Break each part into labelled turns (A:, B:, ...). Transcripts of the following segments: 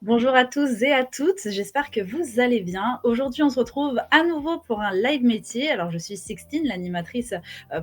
A: Bonjour à tous et à toutes, j'espère que vous allez bien. Aujourd'hui, on se retrouve à nouveau pour un live métier. Alors, je suis Sixtine, l'animatrice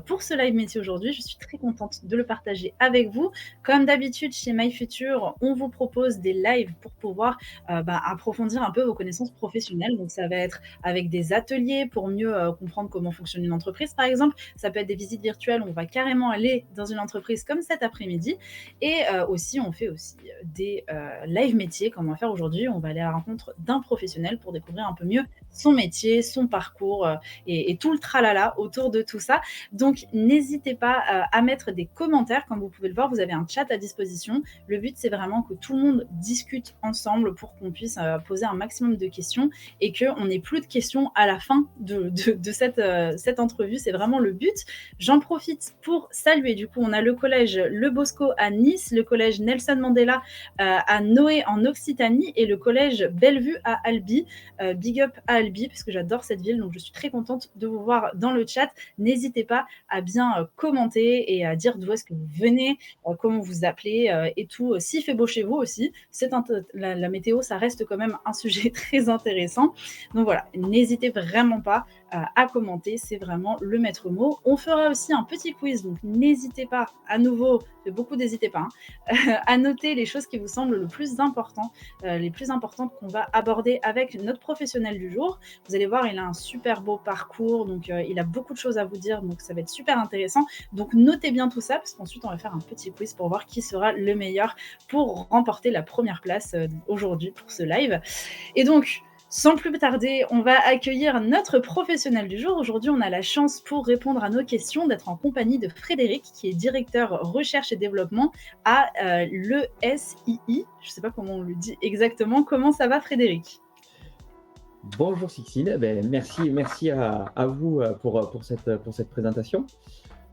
A: pour ce live métier aujourd'hui. Je suis très contente de le partager avec vous. Comme d'habitude, chez MyFuture, on vous propose des lives pour pouvoir approfondir un peu vos connaissances professionnelles. Donc, ça va être avec des ateliers pour mieux comprendre comment fonctionne une entreprise, par exemple. Ça peut être des visites virtuelles, on va carrément aller dans une entreprise comme cet après-midi. Et aussi, on fait aussi des live métiers, comme on va faire aujourd'hui. On va aller à la rencontre d'un professionnel pour découvrir un peu mieux son métier, son parcours et tout le tralala autour de tout ça. Donc, n'hésitez pas à mettre des commentaires. Comme vous pouvez le voir, vous avez un chat à disposition. Le but, c'est vraiment que tout le monde discute ensemble pour qu'on puisse poser un maximum de questions et qu'on n'ait plus de questions à la fin de cette entrevue. C'est vraiment le but. J'en profite pour saluer, du coup, on a le collège Le Bosco à Nice, le collège Nelson Mandela à Noé en Occitanie et le collège Bellevue à Albi. Big up à Albi, parce que j'adore cette ville, donc je suis très contente de vous voir dans le chat. N'hésitez pas à bien commenter et à dire d'où est-ce que vous venez, comment vous appelez et tout. S'il fait beau chez vous aussi, la météo, ça reste quand même un sujet très intéressant. Donc voilà, n'hésitez vraiment pas à commenter, c'est vraiment le maître mot. On fera aussi un petit quiz, donc n'hésitez pas, à nouveau, fait beaucoup n'hésitez pas, à noter les choses qui vous semblent le plus important, les plus importantes qu'on va aborder avec notre professionnel du jour. Vous allez voir, il a un super beau parcours, donc il a beaucoup de choses à vous dire, donc ça va être super intéressant. Donc notez bien tout ça, parce qu'ensuite on va faire un petit quiz pour voir qui sera le meilleur pour remporter la première place aujourd'hui pour ce live. Et donc, sans plus tarder, on va accueillir notre professionnel du jour. Aujourd'hui, on a la chance, pour répondre à nos questions, d'être en compagnie de Frédéric, qui est directeur recherche et développement à l'ESII. Je ne sais pas comment on le dit exactement. Comment ça va, Frédéric ?
B: Bonjour Sixine, merci à vous pour cette présentation.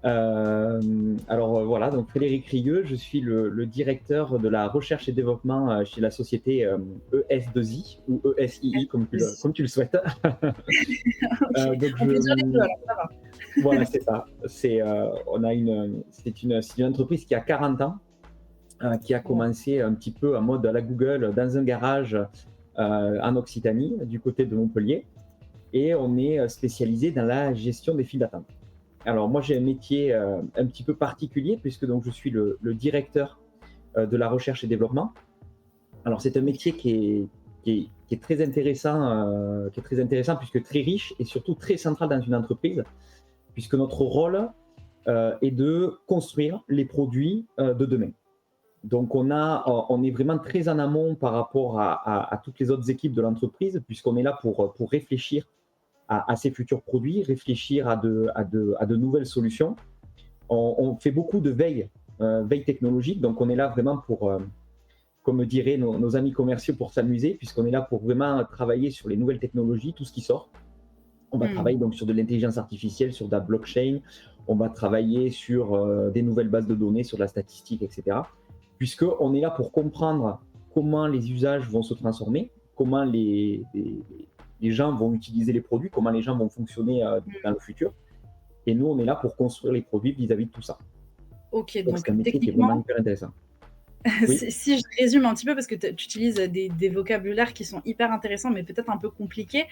B: Voilà, donc Frédéric Rieux, je suis le directeur de la recherche et développement chez la société ES2I ou ESII comme tu le souhaites.
A: Okay. On peut dire les deux, alors ça va.
B: Voilà, c'est ça. C'est une entreprise qui a 40 ans, qui a commencé un petit peu en mode à la Google dans un garage en Occitanie, du côté de Montpellier, et on est spécialisé dans la gestion des files d'attente. Alors moi j'ai un métier un petit peu particulier puisque donc je suis le directeur de la recherche et développement. Alors c'est un métier qui est très intéressant, puisque très riche et surtout très central dans une entreprise, puisque notre rôle est de construire les produits de demain. Donc on est vraiment très en amont par rapport à toutes les autres équipes de l'entreprise, puisqu'on est là pour réfléchir à ces futurs produits, réfléchir à de nouvelles solutions. On fait beaucoup de veille technologique, donc on est là vraiment pour, comme diraient nos amis commerciaux, pour s'amuser, puisqu'on est là pour vraiment travailler sur les nouvelles technologies, tout ce qui sort. On va travailler donc sur de l'intelligence artificielle, sur de la blockchain, on va travailler sur des nouvelles bases de données, sur de la statistique, etc. Puisqu'on est là pour comprendre comment les usages vont se transformer, comment les gens vont utiliser les produits, comment les gens vont fonctionner dans le futur. Et nous, on est là pour construire les produits vis-à-vis de tout ça.
A: Ok,
B: donc c'est un métier qui est vraiment hyper intéressant.
A: Oui. Si je résume un petit peu, parce que tu utilises des vocabulaires qui sont hyper intéressants, mais peut-être un peu compliqués.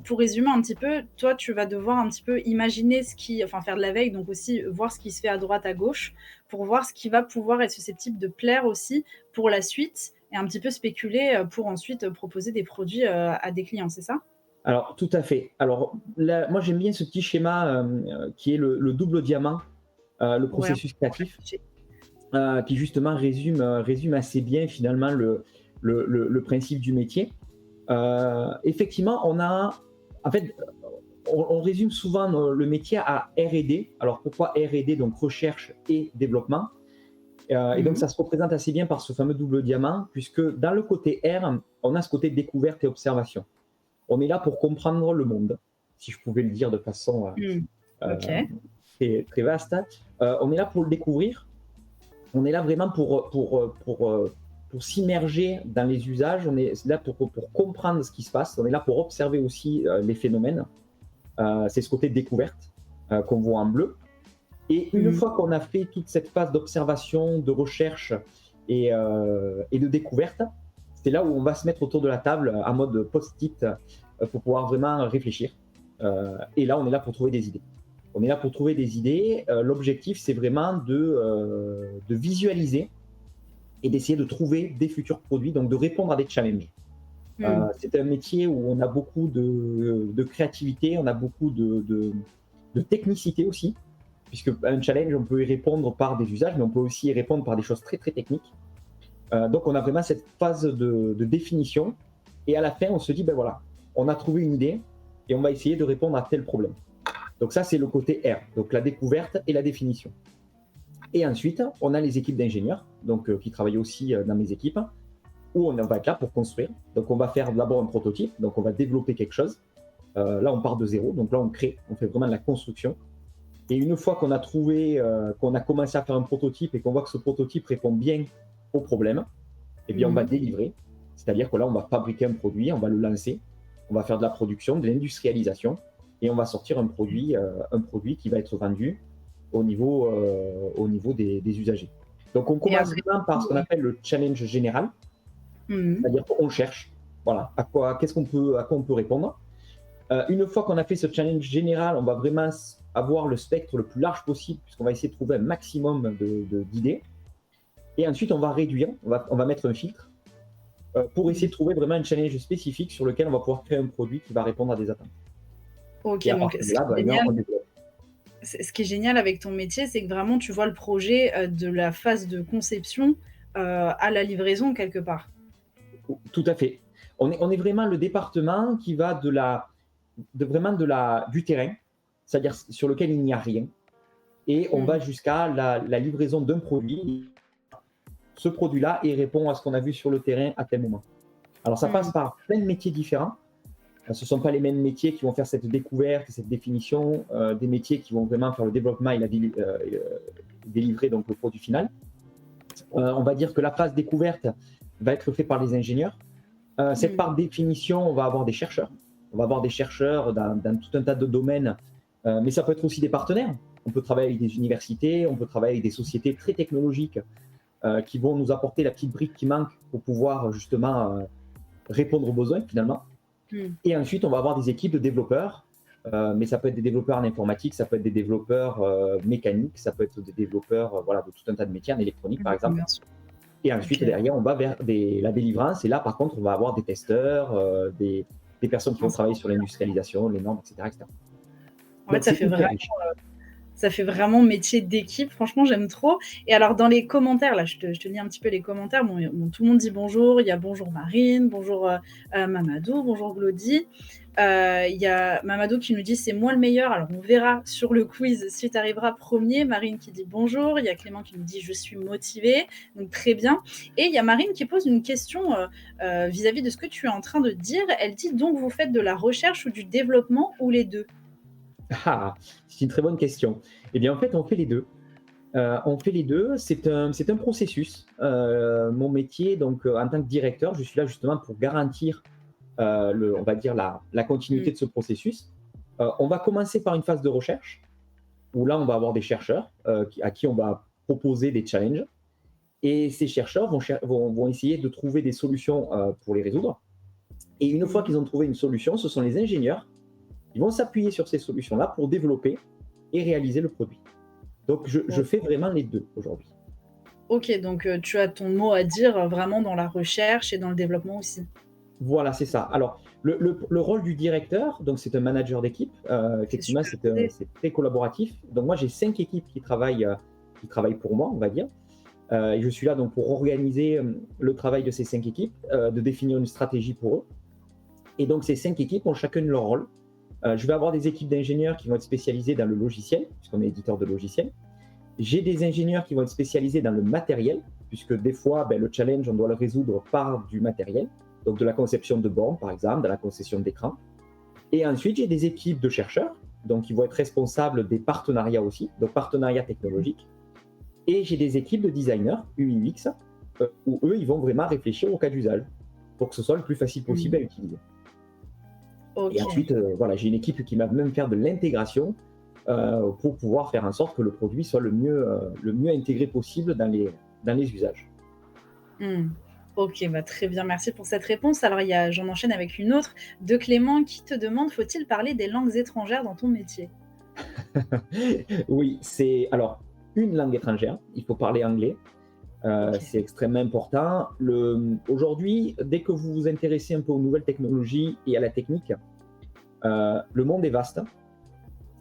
A: Pour résumer un petit peu, toi, tu vas devoir un petit peu imaginer faire de la veille, donc aussi voir ce qui se fait à droite, à gauche, pour voir ce qui va pouvoir être susceptible de plaire aussi pour la suite, et un petit peu spéculer pour ensuite proposer des produits à des clients, c'est ça ?
B: Alors, tout à fait. Alors, là, moi, j'aime bien ce petit schéma qui est le double diamant, le processus créatif. Qui justement résume assez bien finalement le principe du métier. Effectivement, on résume souvent le métier à R&D. Alors pourquoi R&D? Donc recherche et développement. Et donc ça se représente assez bien par ce fameux double diamant, puisque dans le côté R, on a ce côté découverte et observation. On est là pour comprendre le monde, si je pouvais le dire de façon très, très vaste. On est là pour le découvrir. On est là vraiment pour s'immerger dans les usages, on est là pour comprendre ce qui se passe, on est là pour observer aussi les phénomènes. C'est ce côté découverte qu'on voit en bleu. Et une fois qu'on a fait toute cette phase d'observation, de recherche et de découverte, c'est là où on va se mettre autour de la table en mode post-it pour pouvoir vraiment réfléchir. Et là, on est là pour trouver des idées. On est là pour trouver des idées. L'objectif, c'est vraiment de visualiser et d'essayer de trouver des futurs produits, donc de répondre à des challenges. C'est un métier où on a beaucoup de créativité, on a beaucoup de technicité aussi, puisque un challenge, on peut y répondre par des usages, mais on peut aussi y répondre par des choses très très techniques. Donc on a vraiment cette phase de définition, et à la fin, on se dit, ben voilà, on a trouvé une idée, et on va essayer de répondre à tel problème. Donc ça, c'est le côté R, donc la découverte et la définition. Et ensuite, on a les équipes d'ingénieurs, donc qui travaillent aussi dans mes équipes, où on va être là pour construire. Donc on va faire d'abord un prototype, donc on va développer quelque chose. Là, on part de zéro, donc là, on crée, on fait vraiment de la construction. Et une fois qu'on a trouvé, qu'on a commencé à faire un prototype et qu'on voit que ce prototype répond bien au problème, eh bien, on va délivrer. C'est-à-dire que là, on va fabriquer un produit, on va le lancer, on va faire de la production, de l'industrialisation, et on va sortir un produit qui va être vendu au niveau des usagers. Donc, on commence vraiment par ce qu'on appelle le challenge général, c'est-à-dire qu'on cherche, voilà, à quoi on peut répondre. Une fois qu'on a fait ce challenge général, on va vraiment avoir le spectre le plus large possible, puisqu'on va essayer de trouver un maximum d'idées. Et ensuite, on va réduire, on va mettre un filtre pour essayer de trouver vraiment un challenge spécifique sur lequel on va pouvoir créer un produit qui va répondre à des attentes.
A: Ok,
B: Et à
A: donc
B: partir de là, on développe.
A: ce qui est génial avec ton métier, c'est que vraiment tu vois le projet de la phase de conception à la livraison quelque part.
B: Tout à fait. On est vraiment le département qui va du terrain, c'est-à-dire sur lequel il n'y a rien, et on va jusqu'à la livraison d'un produit. Ce produit-là, il répond à ce qu'on a vu sur le terrain à tel moment. Alors ça passe par plein de métiers différents. Ce ne sont pas les mêmes métiers qui vont faire cette découverte, cette définition, des métiers qui vont vraiment faire le développement et délivrer donc le produit final. On va dire que la phase découverte va être faite par les ingénieurs. Cette part définition, on va avoir des chercheurs. On va avoir des chercheurs dans tout un tas de domaines, mais ça peut être aussi des partenaires. On peut travailler avec des universités, on peut travailler avec des sociétés très technologiques qui vont nous apporter la petite brique qui manque pour pouvoir justement répondre aux besoins finalement. Et ensuite, on va avoir des équipes de développeurs, mais ça peut être des développeurs en informatique, ça peut être des développeurs mécaniques, ça peut être des développeurs voilà, de tout un tas de métiers, en électronique par exemple. Et ensuite, derrière, on va vers la délivrance. Et là, par contre, on va avoir des testeurs, des personnes qui vont travailler sur l'industrialisation, les normes, etc.
A: En fait, ça fait vraiment métier d'équipe. Franchement, j'aime trop. Et alors, dans les commentaires, là, je te lis un petit peu les commentaires. Bon, tout le monde dit bonjour. Il y a bonjour Marine, bonjour Mamadou, bonjour Glody. Il y a Mamadou qui nous dit c'est moi le meilleur. Alors, on verra sur le quiz si tu arriveras premier. Marine qui dit bonjour. Il y a Clément qui nous dit je suis motivée. Donc, très bien. Et il y a Marine qui pose une question vis-à-vis de ce que tu es en train de dire. Elle dit donc vous faites de la recherche ou du développement ou les deux?
B: Ah, c'est une très bonne question. Eh bien, en fait, on fait les deux. C'est un processus. Mon métier, donc, en tant que directeur, je suis là justement pour garantir, on va dire, la continuité de ce processus. On va commencer par une phase de recherche, où là, on va avoir des chercheurs à qui on va proposer des challenges. Et ces chercheurs vont essayer de trouver des solutions pour les résoudre. Et une fois qu'ils ont trouvé une solution, ce sont les ingénieurs qui vont s'appuyer sur ces solutions-là pour développer et réaliser le produit. Donc, je fais vraiment les deux aujourd'hui.
A: Ok, donc tu as ton mot à dire vraiment dans la recherche et dans le développement aussi.
B: Voilà, c'est ça. Alors, le rôle du directeur, donc c'est un manager d'équipe. Effectivement, c'est très collaboratif. Donc, moi, j'ai 5 équipes qui travaillent pour moi, on va dire. Et je suis là donc pour organiser le travail de ces 5 équipes, de définir une stratégie pour eux. Et donc, ces 5 équipes ont chacune leur rôle. Je vais avoir des équipes d'ingénieurs qui vont être spécialisées dans le logiciel, puisqu'on est éditeur de logiciels. J'ai des ingénieurs qui vont être spécialisés dans le matériel, puisque des fois, le challenge, on doit le résoudre par du matériel, donc de la conception de bornes, par exemple, de la conception d'écran. Et ensuite, j'ai des équipes de chercheurs, donc qui vont être responsables des partenariats aussi, donc partenariats technologiques. Et j'ai des équipes de designers, UI/UX, où eux, ils vont vraiment réfléchir au cas d'usage, pour que ce soit le plus facile possible à utiliser. Okay. Et ensuite, voilà, j'ai une équipe qui va même faire de l'intégration pour pouvoir faire en sorte que le produit soit le mieux intégré possible dans les usages.
A: OK, bah, très bien, merci pour cette réponse. Alors j'en enchaîne avec une autre de Clément qui te demande: «Faut-il parler des langues étrangères dans ton métier?»
B: Oui, c'est alors une langue étrangère, il faut parler anglais,
A: OK.
B: c'est extrêmement important. Aujourd'hui, dès que vous vous intéressez un peu aux nouvelles technologies et à la technique, le monde est vaste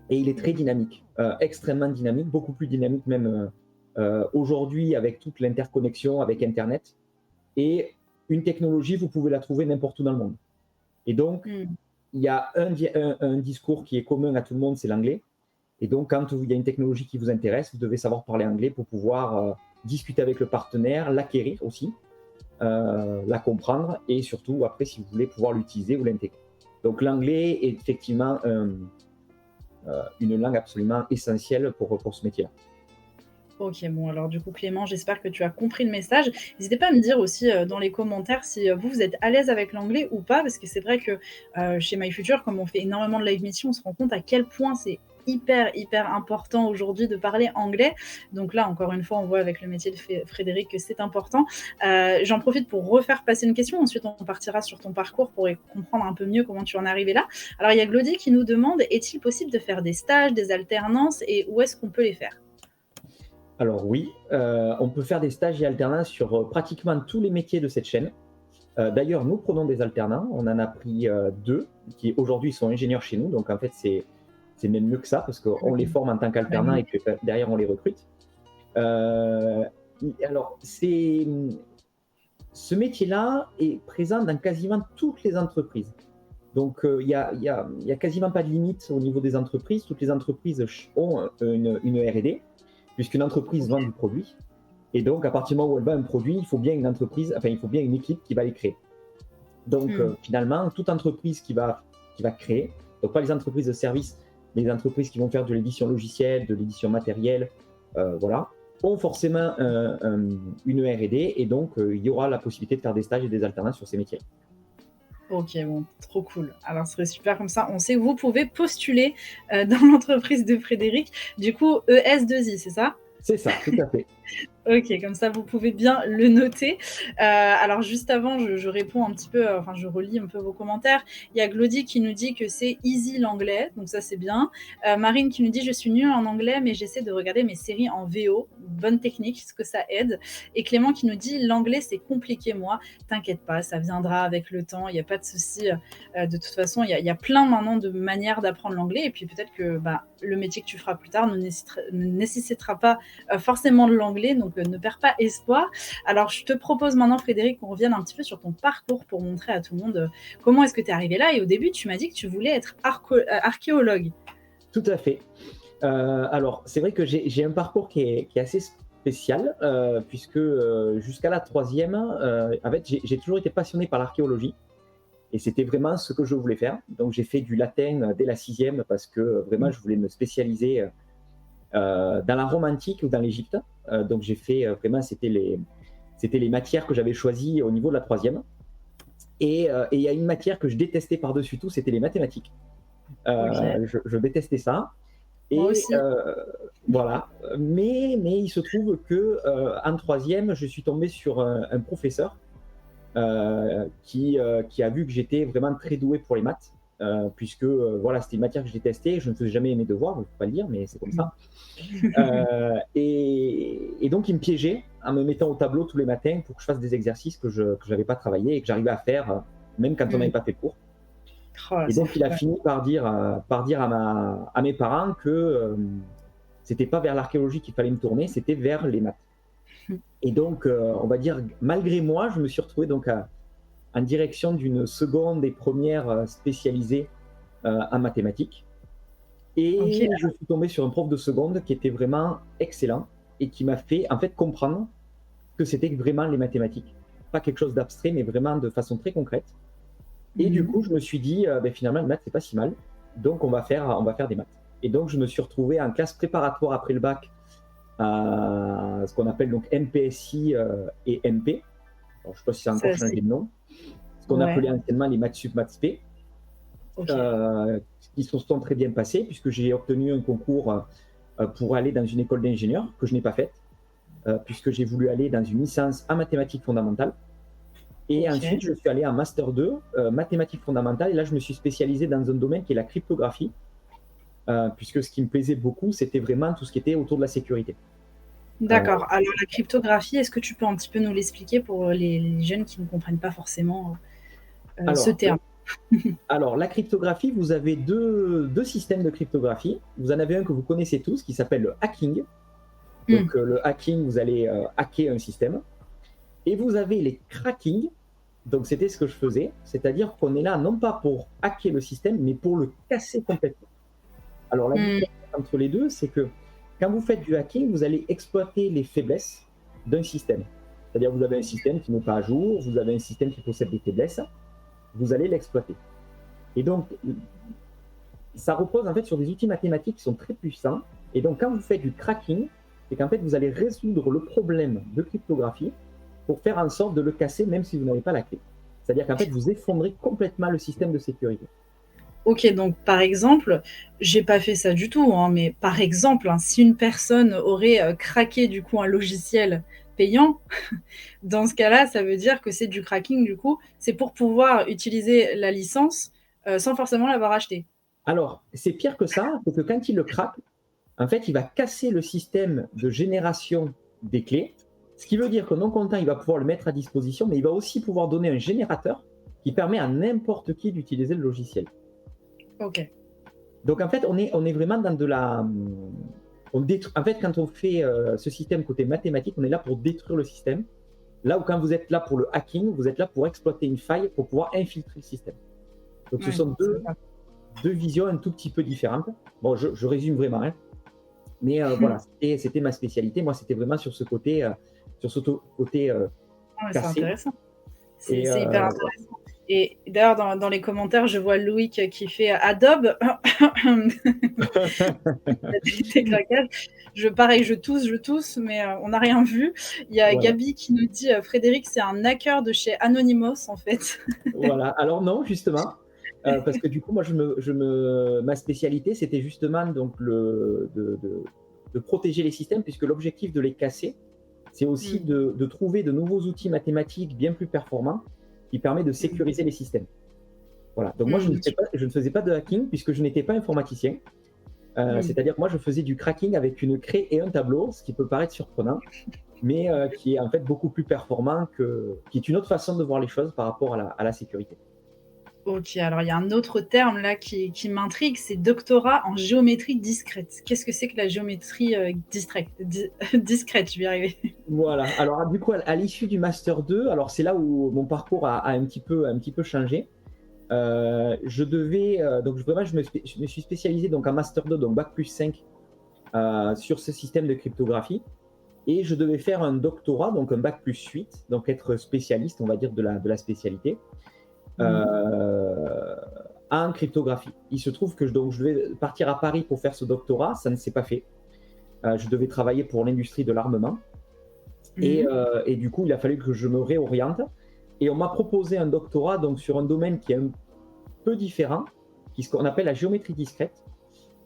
B: et il est très
A: Mmh.
B: dynamique, extrêmement dynamique, beaucoup plus dynamique même, aujourd'hui avec toute l'interconnexion avec internet et une technologie, vous pouvez la trouver n'importe où dans le monde et donc
A: Mmh.
B: il y a un discours qui est commun à tout le monde, c'est l'anglais. Et donc, quand il y a une technologie qui vous intéresse, vous devez savoir parler anglais pour pouvoir discuter avec le partenaire, l'acquérir aussi, la comprendre et surtout, après, si vous voulez pouvoir l'utiliser ou l'intégrer. Donc, l'anglais est effectivement une langue absolument essentielle pour ce métier-là.
A: OK, bon alors du coup Clément, j'espère que tu as compris le message. N'hésitez pas à me dire aussi, dans les commentaires si, vous êtes à l'aise avec l'anglais ou pas, parce que c'est vrai que, chez MyFuture, comme on fait énormément de live meetings, on se rend compte à quel point c'est hyper, hyper important aujourd'hui de parler anglais. Donc là, encore une fois, on voit avec le métier de Frédéric que c'est important. J'en profite pour refaire passer une question, ensuite on partira sur ton parcours pour comprendre un peu mieux comment tu en es arrivé là. Alors il y a Glody qui nous demande: «Est-il possible de faire des stages, des alternances et où est-ce qu'on peut les faire?»
B: Alors oui, on peut faire des stages et alternances sur pratiquement tous les métiers de cette chaîne. D'ailleurs, nous prenons des alternants. On en a pris deux qui aujourd'hui sont ingénieurs chez nous. Donc en fait, c'est même mieux que ça parce qu'on les
A: Mmh.
B: forme en tant
A: Ah bah
B: qu'alternants
A: oui.
B: et puis derrière, on les recrute. Euh, alors, ce métier-là est présent dans quasiment toutes les entreprises. Donc, il y a quasiment pas de limite au niveau des entreprises. Toutes les entreprises ont une R&D, puisqu'une entreprise vend
A: OK.
B: du produit. Et donc, à partir du moment où elle vend un produit, il faut bien une entreprise, enfin, il faut bien une équipe qui va les créer. Donc,
A: Mmh.
B: finalement, toute entreprise qui va créer, donc pas les entreprises de services, mais les entreprises qui vont faire de l'édition logicielle, de l'édition matérielle, voilà, ont forcément une R&D et donc il y aura la possibilité de faire des stages et des alternances sur ces métiers.
A: OK, bon, trop cool. Alors, ce serait super comme ça, on sait que vous pouvez postuler, dans l'entreprise de Frédéric. Du coup, ES2I, c'est ça?
B: C'est ça, tout à fait.
A: OK, comme ça, vous pouvez bien le noter. Alors juste avant, je réponds un petit peu, enfin, je relis un peu vos commentaires. Il y a Glody qui nous dit que c'est easy l'anglais, donc ça, c'est bien. Marine qui nous dit: «Je suis nulle en anglais, mais j'essaie de regarder mes séries en VO. Bonne technique, est-ce que ça aide?» Et Clément qui nous dit: «L'anglais, c'est compliqué, moi. T'inquiète pas, ça viendra avec le temps, il y a pas de souci, de toute façon, il y a plein maintenant de manières d'apprendre l'anglais et puis peut-être que, bah, le métier que tu feras plus tard ne nécessitera pas, forcément de l'anglais, donc ne perds pas espoir. Alors, je te propose maintenant, Frédéric, qu'on revienne un petit peu sur ton parcours pour montrer à tout le monde comment est-ce que tu es arrivé là. Et au début, tu m'as dit que tu voulais être archéologue.
B: Tout à fait. Alors, c'est vrai que j'ai un parcours qui est assez spécial, puisque jusqu'à la troisième, en fait, j'ai toujours été passionné par l'archéologie. Et c'était vraiment ce que je voulais faire. Donc j'ai fait du latin dès la sixième parce que vraiment je voulais me spécialiser dans la Rome antique ou dans l'Égypte. Donc j'ai fait vraiment, c'était les matières que j'avais choisies au niveau de la troisième. Et il y a une matière que je détestais par-dessus tout, c'était les mathématiques.
A: Ok,
B: Je détestais ça.
A: moi
B: Et
A: aussi.
B: voilà. Mais il se trouve que en troisième, je suis tombé sur un professeur qui a vu que j'étais vraiment très doué pour les maths, puisque voilà, c'était une matière que je détestais, je ne faisais jamais mes devoirs, je ne peux pas le dire, mais c'est comme ça. Et donc, il me piégeait en me mettant au tableau tous les matins pour que je fasse des exercices que je n'avais pas travaillé et que j'arrivais à faire, même quand on n'avait pas fait de cours.
A: Oh,
B: Et
A: c'est
B: donc,
A: fou.
B: il a
A: Ouais.
B: fini par dire à mes parents que c'était pas vers l'archéologie qu'il fallait me tourner, c'était vers les maths. Et donc, on va dire, malgré moi, je me suis retrouvé donc en direction d'une seconde et première spécialisée en mathématiques.
A: Ok.
B: Et je suis tombé sur un prof de seconde qui était vraiment excellent et qui m'a fait en fait comprendre que c'était vraiment les mathématiques. Pas quelque chose d'abstrait, mais vraiment de façon très concrète. Et du
A: Mhm.
B: coup, je me suis dit, ben, finalement, les maths, c'est pas si mal. Donc, on va faire des maths. Et donc, je me suis retrouvé en classe préparatoire après le bac à ce qu'on appelle donc MPSI et MP. Alors, je ne sais pas si ça a encore
A: Ça,
B: changé
A: c'est...
B: de nom. Ce qu'on
A: Ouais,
B: appelait anciennement les maths sup, maths spé,
A: ok.
B: euh, qui se sont très bien passés puisque j'ai obtenu un concours pour aller dans une école d'ingénieur que je n'ai pas faite puisque j'ai voulu aller dans une licence en mathématiques fondamentales. Et ensuite,
A: OK.
B: je suis allé en master 2, mathématiques fondamentales. Et là, je me suis spécialisé dans un domaine qui est la cryptographie, puisque ce qui me plaisait beaucoup, c'était vraiment tout ce qui était autour de la sécurité. Euh,
A: D'accord. Alors la cryptographie, est-ce que tu peux un petit peu nous l'expliquer pour, les jeunes qui ne comprennent pas forcément, ce
B: alors,
A: terme?
B: alors, la cryptographie, vous avez deux systèmes de cryptographie. Vous en avez un que vous connaissez tous, qui s'appelle le hacking.
A: Mmh.
B: Donc, le hacking, vous allez hacker un système. Et vous avez les cracking. Donc, c'était ce que je faisais. C'est-à-dire qu'on est là, non pas pour hacker le système, mais pour le casser complètement. Alors, la
A: Mmh.
B: différence entre les deux, c'est que quand vous faites du hacking, vous allez exploiter les faiblesses d'un système. C'est-à-dire, vous avez un système qui n'est pas à jour, vous avez un système qui possède des faiblesses, vous allez l'exploiter. Et donc, ça repose en fait sur des outils mathématiques qui sont très puissants. Et donc, quand vous faites du cracking, c'est qu'en fait, vous allez résoudre le problème de cryptographie pour faire en sorte de le casser, même si vous n'avez pas la clé. C'est-à-dire qu'en fait, vous effondrez complètement le système de sécurité.
A: OK, donc par exemple, j'ai pas fait ça du tout, hein, mais par exemple, hein, si une personne aurait, craqué du coup un logiciel payant, dans ce cas-là, ça veut dire que c'est du cracking du coup, c'est pour pouvoir utiliser la licence, sans forcément l'avoir acheté?
B: Alors, c'est pire que ça, c'est que quand il le craque, en fait, il va casser le système de génération des clés, ce qui veut dire que non content, il va pouvoir le mettre à disposition, mais il va aussi pouvoir donner un générateur qui permet à n'importe qui d'utiliser le logiciel.
A: OK.
B: Donc en fait, on est vraiment dans de la... en fait, quand on fait ce système côté mathématique, on est là pour détruire le système. Là où quand vous êtes là pour le hacking, vous êtes là pour exploiter une faille pour pouvoir infiltrer le système. Donc ce
A: Ouais,
B: sont
A: c'est ça.
B: deux visions un tout petit peu différentes. Bon, je résume vraiment, hein. Mais voilà, c'était ma spécialité. Moi, c'était vraiment sur ce côté
A: Ouais, c'est
B: cassé.
A: intéressant.
B: Et
A: C'est hyper intéressant et d'ailleurs dans les commentaires, je vois Loïc qui fait: «Adobe». Des craquages. Pareil, je tousse, mais on n'a rien vu. Il y a
B: voilà.
A: Gaby qui nous dit, Frédéric, c'est un hacker de chez Anonymous, en fait.
B: Voilà. Alors non, justement, parce que du coup, moi, ma spécialité, c'était justement donc de protéger les systèmes, puisque l'objectif de les casser, c'est aussi
A: Mmh.
B: de trouver de nouveaux outils mathématiques bien plus performants qui permettent de
A: Mmh.
B: sécuriser les systèmes. Voilà. Donc moi,
A: Mmh.
B: je ne faisais pas de hacking puisque je n'étais pas informaticien.
A: Mmh.
B: C'est-à-dire que moi, je faisais du cracking avec une craie et un tableau, ce qui peut paraître surprenant, mais qui est en fait beaucoup plus performant, qui est une autre façon de voir les choses par rapport à la sécurité.
A: OK, alors il y a un autre terme là qui m'intrigue, c'est doctorat en géométrie discrète. Qu'est-ce que c'est que la géométrie, discrète? Je vais y arriver.
B: Voilà. Alors du coup, à l'issue du master 2, alors c'est là où mon parcours a un petit peu changé. Je devais donc vraiment je me suis spécialisé donc en master 2, donc bac plus 5, sur ce système de cryptographie, et je devais faire un doctorat, donc un bac plus 8, donc être spécialiste, on va dire, de la spécialité,
A: Mmh.
B: en cryptographie. Il se trouve que donc, je devais partir à Paris pour faire ce doctorat, ça ne s'est pas fait. Je devais travailler pour l'industrie de l'armement,
A: Mmh.
B: et du coup, il a fallu que je me réoriente. Et on m'a proposé un doctorat donc, sur un domaine qui est un peu différent, qui est ce qu'on appelle la géométrie discrète.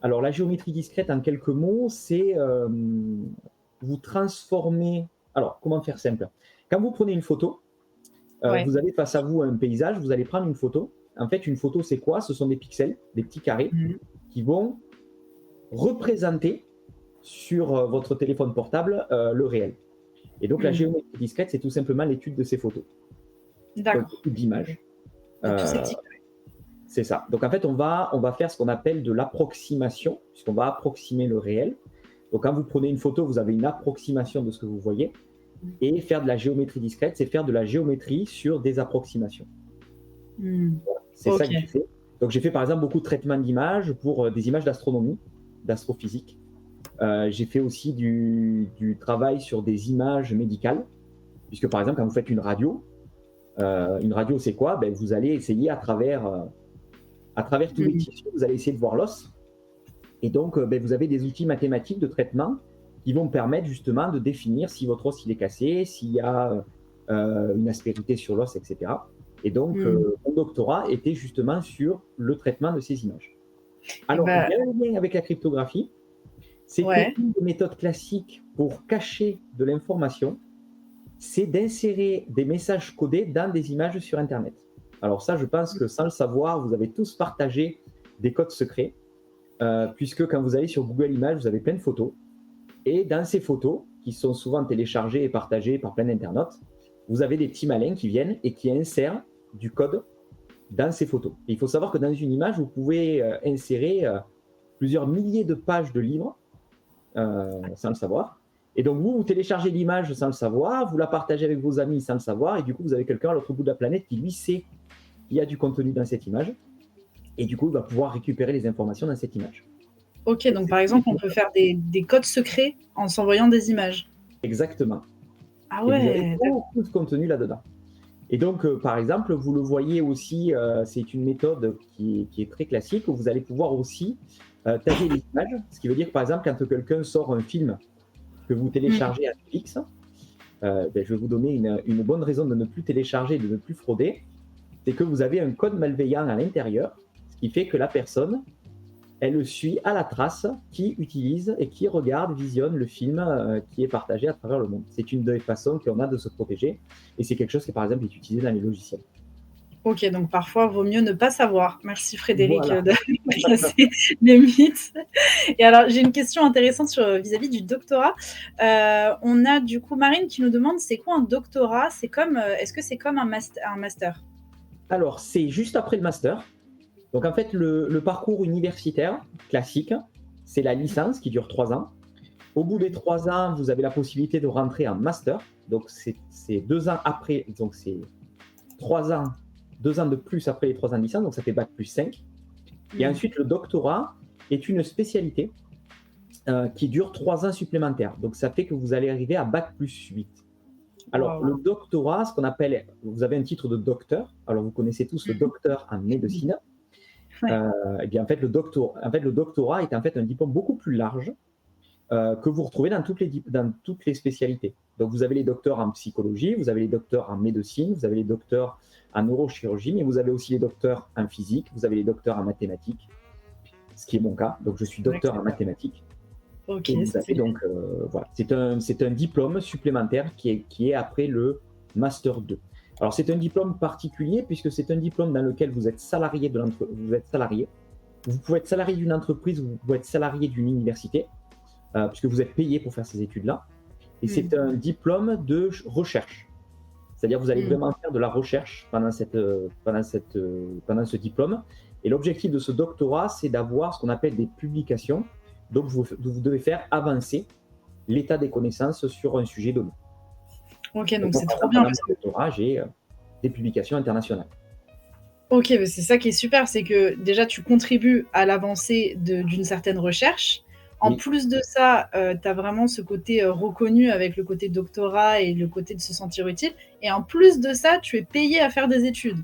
B: Alors, la géométrie discrète, en quelques mots, c'est vous transformer. Alors, comment faire simple? Quand vous prenez une photo,
A: Ouais.
B: vous avez face à vous un paysage, vous allez prendre une photo. En fait, une photo, c'est quoi? Ce sont des pixels, des petits carrés,
A: Mmh.
B: qui vont représenter sur votre téléphone portable le réel. Et donc, la
A: Mmh.
B: géométrie discrète, c'est tout simplement l'étude de ces photos. Donc,
A: D'accord.
B: l'étude d'images.
A: De tous ces
B: Euh,
A: petits
B: c'est ça. Donc, en fait, on va faire ce qu'on appelle de l'approximation, puisqu'on va approximer le réel. Donc, quand vous prenez une photo, vous avez une approximation de ce que vous voyez. Et faire de la géométrie discrète, c'est faire de la géométrie sur des approximations.
A: mmh.
B: C'est ça que j'ai
A: OK.
B: fait. Donc, j'ai fait par exemple beaucoup de traitements d'images pour des images d'astronomie, d'astrophysique. J'ai fait aussi du travail sur des images médicales, puisque par exemple, quand vous faites une radio, c'est quoi? Ben, vous allez essayer à travers tous les
A: Mmh.
B: tissus, vous allez essayer de voir l'os. Et donc, ben, vous avez des outils mathématiques de traitement qui vont permettre justement de définir si votre os il est cassé, s'il y a une aspérité sur l'os, etc. Et donc,
A: Mmh.
B: mon doctorat était justement sur le traitement de ces images.
A: Et
B: Alors, il
A: bah
B: y a un lien avec la cryptographie, c'est
A: ouais.
B: qu'une des méthodes classiques pour cacher de l'information, c'est d'insérer des messages codés dans des images sur Internet. Alors ça, je pense que sans le savoir, vous avez tous partagé des codes secrets, puisque quand vous allez sur Google Images, vous avez plein de photos. Et dans ces photos, qui sont souvent téléchargées et partagées par plein d'internautes, vous avez des petits malins qui viennent et qui insèrent du code dans ces photos. Et il faut savoir que dans une image, vous pouvez insérer plusieurs milliers de pages de livres sans le savoir. Et donc vous téléchargez l'image sans le savoir, vous la partagez avec vos amis sans le savoir, et du coup vous avez quelqu'un à l'autre bout de la planète qui lui sait qu'il y a du contenu dans cette image, et du coup il va pouvoir récupérer les informations dans cette image.
A: Ok, donc par exemple on peut faire des codes secrets en s'envoyant des images.
B: Exactement.
A: Ah
B: Et vous avez
A: ouais.
B: beaucoup de contenu là-dedans. Et donc, par exemple, vous le voyez aussi, c'est une méthode qui est très classique, où vous allez pouvoir aussi taguer les images. Ce qui veut dire que, par exemple, quand quelqu'un sort un film que vous téléchargez à Netflix, je vais vous donner une bonne raison de ne plus télécharger, de ne plus frauder. C'est que vous avez un code malveillant à l'intérieur, ce qui fait que la personne, elle suit à la trace qui utilise et qui regarde, visionne le film qui est partagé à travers le monde. C'est une des façons qu'on a de se protéger, et c'est quelque chose qui, par exemple, est utilisé dans les logiciels.
A: Ok, donc parfois, vaut mieux ne pas savoir. Merci Frédéric
B: Voilà.
A: de casser les mythes. Et alors, j'ai une question intéressante vis-à-vis du doctorat. On a du coup Marine qui nous demande, c'est quoi un doctorat? Est-ce que c'est comme un master?
B: Alors, c'est juste après le master. Donc, en fait, le parcours universitaire classique, c'est la licence qui dure 3 ans. Au bout des 3 ans, vous avez la possibilité de rentrer en master. Donc, c'est 2 ans après. Donc, c'est 3 ans, 2 ans de plus après les 3 ans de licence. Donc, ça fait bac plus 5. Et ensuite, le doctorat est une spécialité qui dure 3 ans supplémentaires. Donc, ça fait que vous allez arriver à bac plus 8. Alors, le doctorat, ce qu'on appelle, vous avez un titre de docteur. Alors, vous connaissez tous le docteur en médecine. Et bien, en fait, le doctorat est en fait un diplôme beaucoup plus large que vous retrouvez dans toutes les spécialités. Donc, vous avez les docteurs en psychologie, vous avez les docteurs en médecine, vous avez les docteurs en neurochirurgie, mais vous avez aussi les docteurs en physique, vous avez les docteurs en mathématiques, ce qui est mon cas. Donc, je suis docteur en mathématiques.
A: Ok,
B: et vous avez donc, voilà, c'est un diplôme supplémentaire qui est après le Master 2. Alors, c'est un diplôme particulier puisque c'est un diplôme dans lequel vous êtes salarié vous êtes salarié. Vous pouvez être salarié d'une entreprise, vous pouvez être salarié d'une université, puisque vous êtes payé pour faire ces études-là. Et c'est un diplôme de recherche. C'est-à-dire que vous allez vraiment faire de la recherche pendant ce diplôme. Et l'objectif de ce doctorat, c'est d'avoir ce qu'on appelle des publications. Donc, vous devez faire avancer l'état des connaissances sur un sujet donné.
A: Ok, donc c'est trop bien.
B: Pendant mon doctorat, j'ai des publications internationales.
A: Ok, mais c'est ça qui est super, c'est que déjà tu contribues à l'avancée d'une certaine recherche. En plus de ça, tu as vraiment ce côté reconnu avec le côté doctorat et le côté de se sentir utile. Et en plus de ça, tu es payé à faire des études.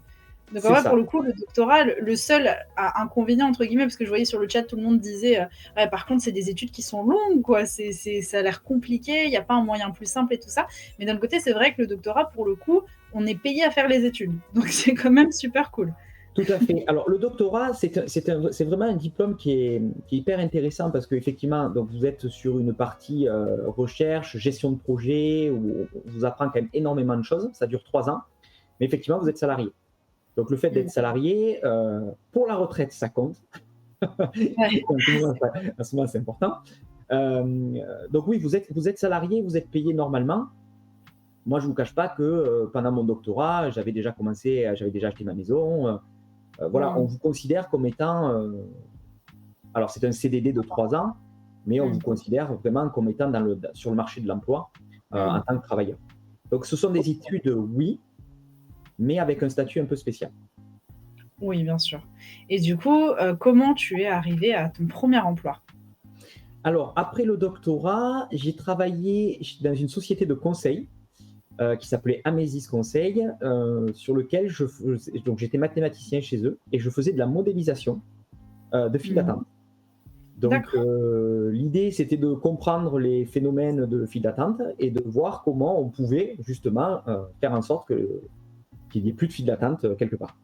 A: Donc en vrai, pour le coup, le doctorat, le seul inconvénient, entre guillemets, parce que je voyais sur le chat, tout le monde disait ouais, par contre, c'est des études qui sont longues, quoi. Ça a l'air compliqué, il n'y a pas un moyen plus simple et tout ça. Mais d'un côté, c'est vrai que le doctorat, pour le coup, on est payé à faire les études. Donc c'est quand même super cool.
B: Tout à fait. Alors, le doctorat, c'est vraiment un diplôme qui est hyper intéressant parce qu'effectivement, donc vous êtes sur une partie recherche, gestion de projet, où on vous apprend quand même énormément de choses. Ça dure 3 ans. Mais effectivement, vous êtes salarié. Donc, le fait d'être salarié, pour la retraite, ça compte. Ouais. À ce moment, c'est important. Donc, oui, vous êtes salarié, vous êtes payé normalement. Moi, je ne vous cache pas que pendant mon doctorat, j'avais déjà acheté ma maison. Voilà, on vous considère comme étant. Alors, c'est un CDD de 3 ans, mais on vous considère vraiment comme étant sur le marché de l'emploi en tant que travailleur. Donc, ce sont des études, oui, mais avec un statut un peu spécial.
A: Oui, bien sûr. Et du coup, comment tu es arrivé à ton premier emploi?
B: Alors, après le doctorat, j'ai travaillé dans une société de conseil qui s'appelait Amesis Conseil, sur lequel donc j'étais mathématicien chez eux et je faisais de la modélisation de files d'attente. Donc, l'idée, c'était de comprendre les phénomènes de files d'attente et de voir comment on pouvait justement faire en sorte qu'il n'y ait plus de files d'attente quelque part.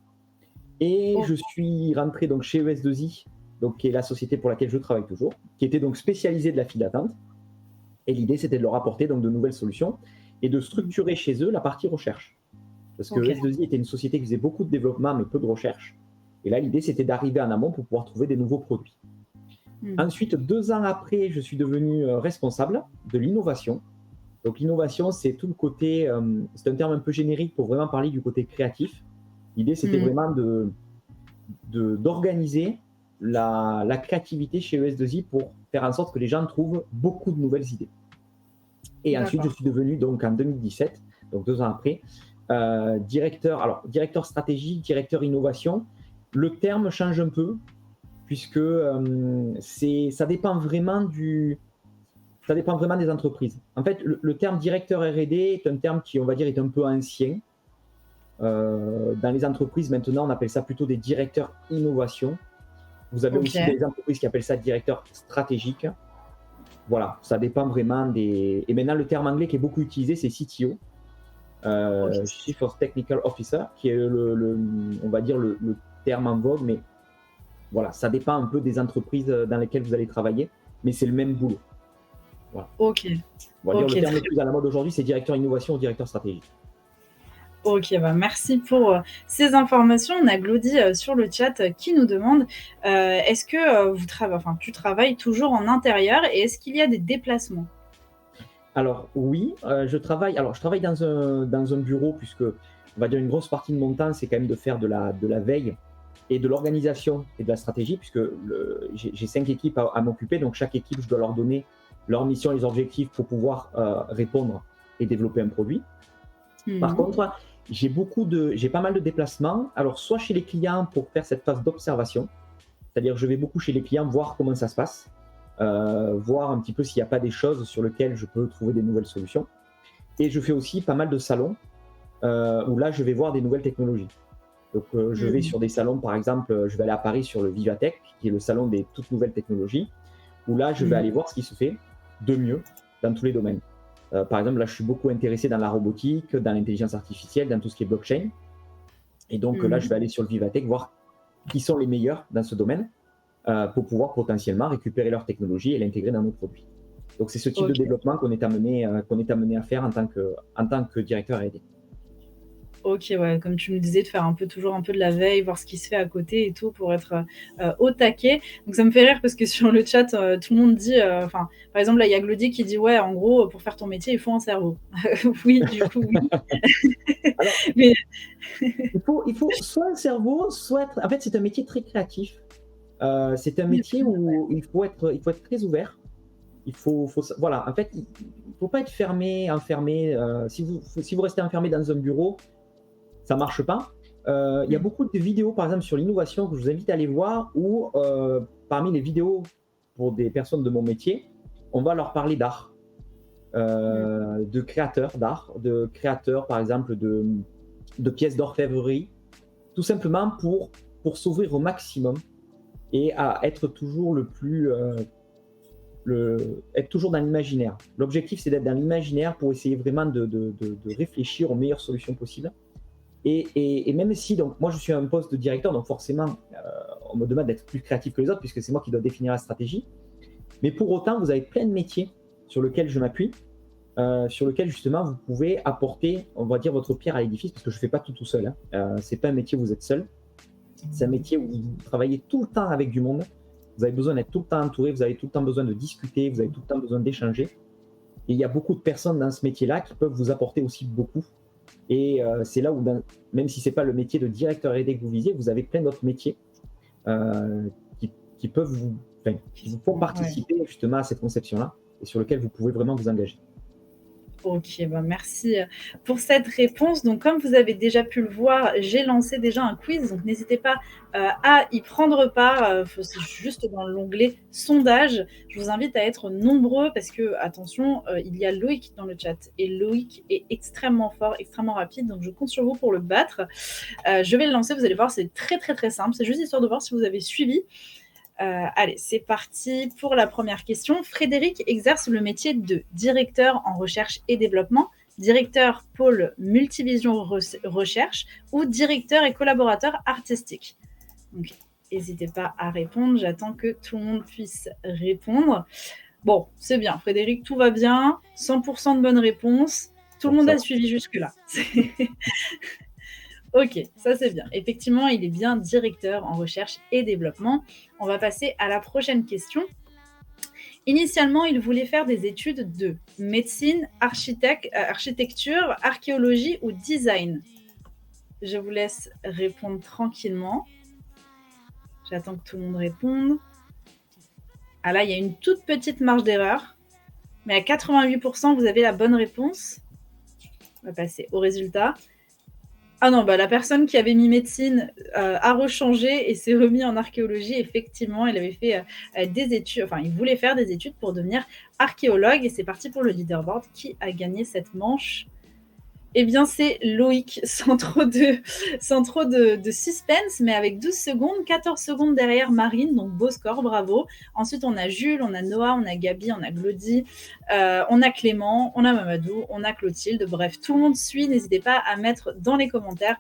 B: Et je suis rentré donc chez ES2I, donc, qui est la société pour laquelle je travaille toujours, qui était donc spécialisée de la file d'attente. Et l'idée, c'était de leur apporter donc de nouvelles solutions. et de structurer chez eux la partie recherche. Parce que
A: OK.
B: ES2I était une société qui faisait beaucoup de développement mais peu de recherche. Et là, l'idée, c'était d'arriver en amont pour pouvoir trouver des nouveaux produits.
A: Mmh.
B: Ensuite, 2 ans après, je suis devenu responsable de l'innovation. Donc l'innovation, c'est tout le côté, c'est un terme un peu générique pour vraiment parler du côté créatif. L'idée, c'était
A: Mmh.
B: vraiment d'organiser la créativité chez ES2I pour faire en sorte que les gens trouvent beaucoup de nouvelles idées. Et ensuite, je
A: D'accord.
B: suis devenu donc en 2017, donc 2 ans après, directeur stratégie, directeur innovation. Le terme change un peu puisque ça dépend vraiment des entreprises. En fait, le terme directeur R&D est un terme qui, on va dire, est un peu ancien. Dans les entreprises, maintenant, on appelle ça plutôt des directeurs innovation. Vous avez aussi
A: OK.
B: des entreprises qui appellent ça directeur stratégique. Voilà, ça dépend vraiment des. Et maintenant, le terme anglais qui est beaucoup utilisé, c'est CTO,
A: OK.
B: Chief of Technical Officer, qui est on va dire le terme en vogue, mais voilà, ça dépend un peu des entreprises dans lesquelles vous allez travailler, mais c'est le même boulot. Voilà.
A: OK.
B: On va dire
A: OK,
B: le terme le
A: très
B: plus à la mode aujourd'hui, c'est directeur innovation ou directeur stratégique.
A: OK, bah, merci pour, ces informations. On a Glody, sur le chat, qui nous demande, est-ce que, tu travailles toujours en intérieur et est-ce qu'il y a des déplacements?
B: Alors oui, je travaille dans un bureau puisque, on va dire une grosse partie de mon temps, c'est quand même de faire de la veille et de l'organisation et de la stratégie puisque j'ai 5 équipes à m'occuper, donc chaque équipe, je dois leur donner leur mission et les objectifs pour pouvoir, répondre et développer un produit. Par
A: Mmh.
B: contre, j'ai pas mal de déplacements, alors soit chez les clients pour faire cette phase d'observation, c'est-à-dire je vais beaucoup chez les clients voir comment ça se passe, voir un petit peu s'il n'y a pas des choses sur lesquelles je peux trouver des nouvelles solutions. Et je fais aussi pas mal de salons où là je vais voir des nouvelles technologies. Donc je vais
A: Mmh.
B: sur des salons, par exemple, je vais aller à Paris sur le Vivatech, qui est le salon des toutes nouvelles technologies, où là je vais
A: Mmh.
B: aller voir ce qui se fait de mieux dans tous les domaines. Par exemple, là je suis beaucoup intéressé dans la robotique, dans l'intelligence artificielle, dans tout ce qui est blockchain. Et donc là je
A: Mmh.
B: vais aller sur le Vivatech voir qui sont les meilleurs dans ce domaine pour pouvoir potentiellement récupérer leur technologie et l'intégrer dans nos produits. Donc c'est ce type de
A: OK.
B: développement qu'on est amené à faire en tant que directeur R&D.
A: OK, ouais, comme tu me disais, de faire toujours un peu de la veille, voir ce qui se fait à côté et tout pour être, au taquet. Donc ça me fait rire parce que sur le chat, tout le monde dit, par exemple, là, il y a Glody qui dit: «Ouais, en gros, pour faire ton métier, il faut un cerveau». Oui, du coup, oui.
B: Alors,
A: Mais
B: il faut soit un cerveau, soit être. En fait, c'est un métier très créatif. C'est un métier où il faut être très ouvert. Voilà, en fait, il ne faut pas être fermé, enfermé. Si vous restez enfermé dans un bureau, ça marche pas. Il y a
A: mmh,
B: beaucoup de vidéos, par exemple, sur l'innovation que je vous invite à aller voir, où parmi les vidéos pour des personnes de mon métier, on va leur parler d'art,
A: mmh,
B: de créateurs d'art, de créateurs, par exemple, de pièces d'orfèvrerie, tout simplement pour s'ouvrir au maximum et à être toujours être toujours dans l'imaginaire. L'objectif, c'est d'être dans l'imaginaire pour essayer vraiment de réfléchir aux meilleures solutions possibles. Et même si, donc, moi, je suis à un poste de directeur, donc forcément, on me demande d'être plus créatif que les autres, puisque c'est moi qui dois définir la stratégie. Mais pour autant, vous avez plein de métiers sur lesquels je m'appuie, sur lesquels, justement, vous pouvez apporter, on va dire, votre pierre à l'édifice, parce que je ne fais pas tout seul. Hein. C'est pas un métier où vous êtes seul. C'est un métier où vous travaillez tout le temps avec du monde. Vous avez besoin d'être tout le temps entouré, vous avez tout le temps besoin de discuter, vous avez tout le temps besoin d'échanger. Et il y a beaucoup de personnes dans ce métier-là qui peuvent vous apporter aussi beaucoup. Et c'est là où, même si ce n'est pas le métier de directeur R&D que vous visez, vous avez plein d'autres métiers euh, qui peuvent qui vous font
A: ouais.
B: participer justement à cette conception-là et sur lequel vous pouvez vraiment vous engager.
A: OK, bah, merci, pour cette réponse. Donc comme vous avez déjà pu le voir, j'ai lancé déjà un quiz, donc n'hésitez pas, à y prendre part, c'est juste dans l'onglet sondage. Je vous invite à être nombreux parce que attention, il y a Loïc dans le chat et Loïc est extrêmement fort, extrêmement rapide, donc je compte sur vous pour le battre. Je vais le lancer, vous allez voir, c'est très, très, très simple. C'est juste histoire de voir si vous avez suivi. Allez, c'est parti pour la première question. Frédéric exerce le métier de directeur en recherche et développement, directeur pôle multivision recherche ou directeur et collaborateur artistique. Donc, n'hésitez pas à répondre. J'attends que tout le monde puisse répondre. Bon, c'est bien. Frédéric, tout va bien. 100% de bonnes réponses. Tout le
B: Donc
A: monde
B: ça
A: a suivi jusque-là. OK, ça c'est bien. Effectivement, il est bien directeur en recherche et développement. On va passer à la prochaine question. Initialement, il voulait faire des études de médecine, architecture, archéologie ou design. Je vous laisse répondre tranquillement. J'attends que tout le monde réponde. Ah là, il y a une toute petite marge d'erreur, mais à 88%, vous avez la bonne réponse. On va passer au résultat. Ah non, bah la personne qui avait mis médecine a rechangé et s'est remis en archéologie. Effectivement, il avait fait des études, enfin, il voulait faire des études pour devenir archéologue et c'est parti pour le leaderboard. Qui a gagné cette manche? Eh bien, c'est Loïc, sans trop de suspense, mais avec 12 secondes, 14 secondes derrière Marine, donc beau score, bravo. Ensuite, on a Jules, on a Noah, on a Gabi, on a Glody, on a Clément, on a Mamadou, on a Clotilde. Bref, tout le monde suit. N'hésitez pas à mettre dans les commentaires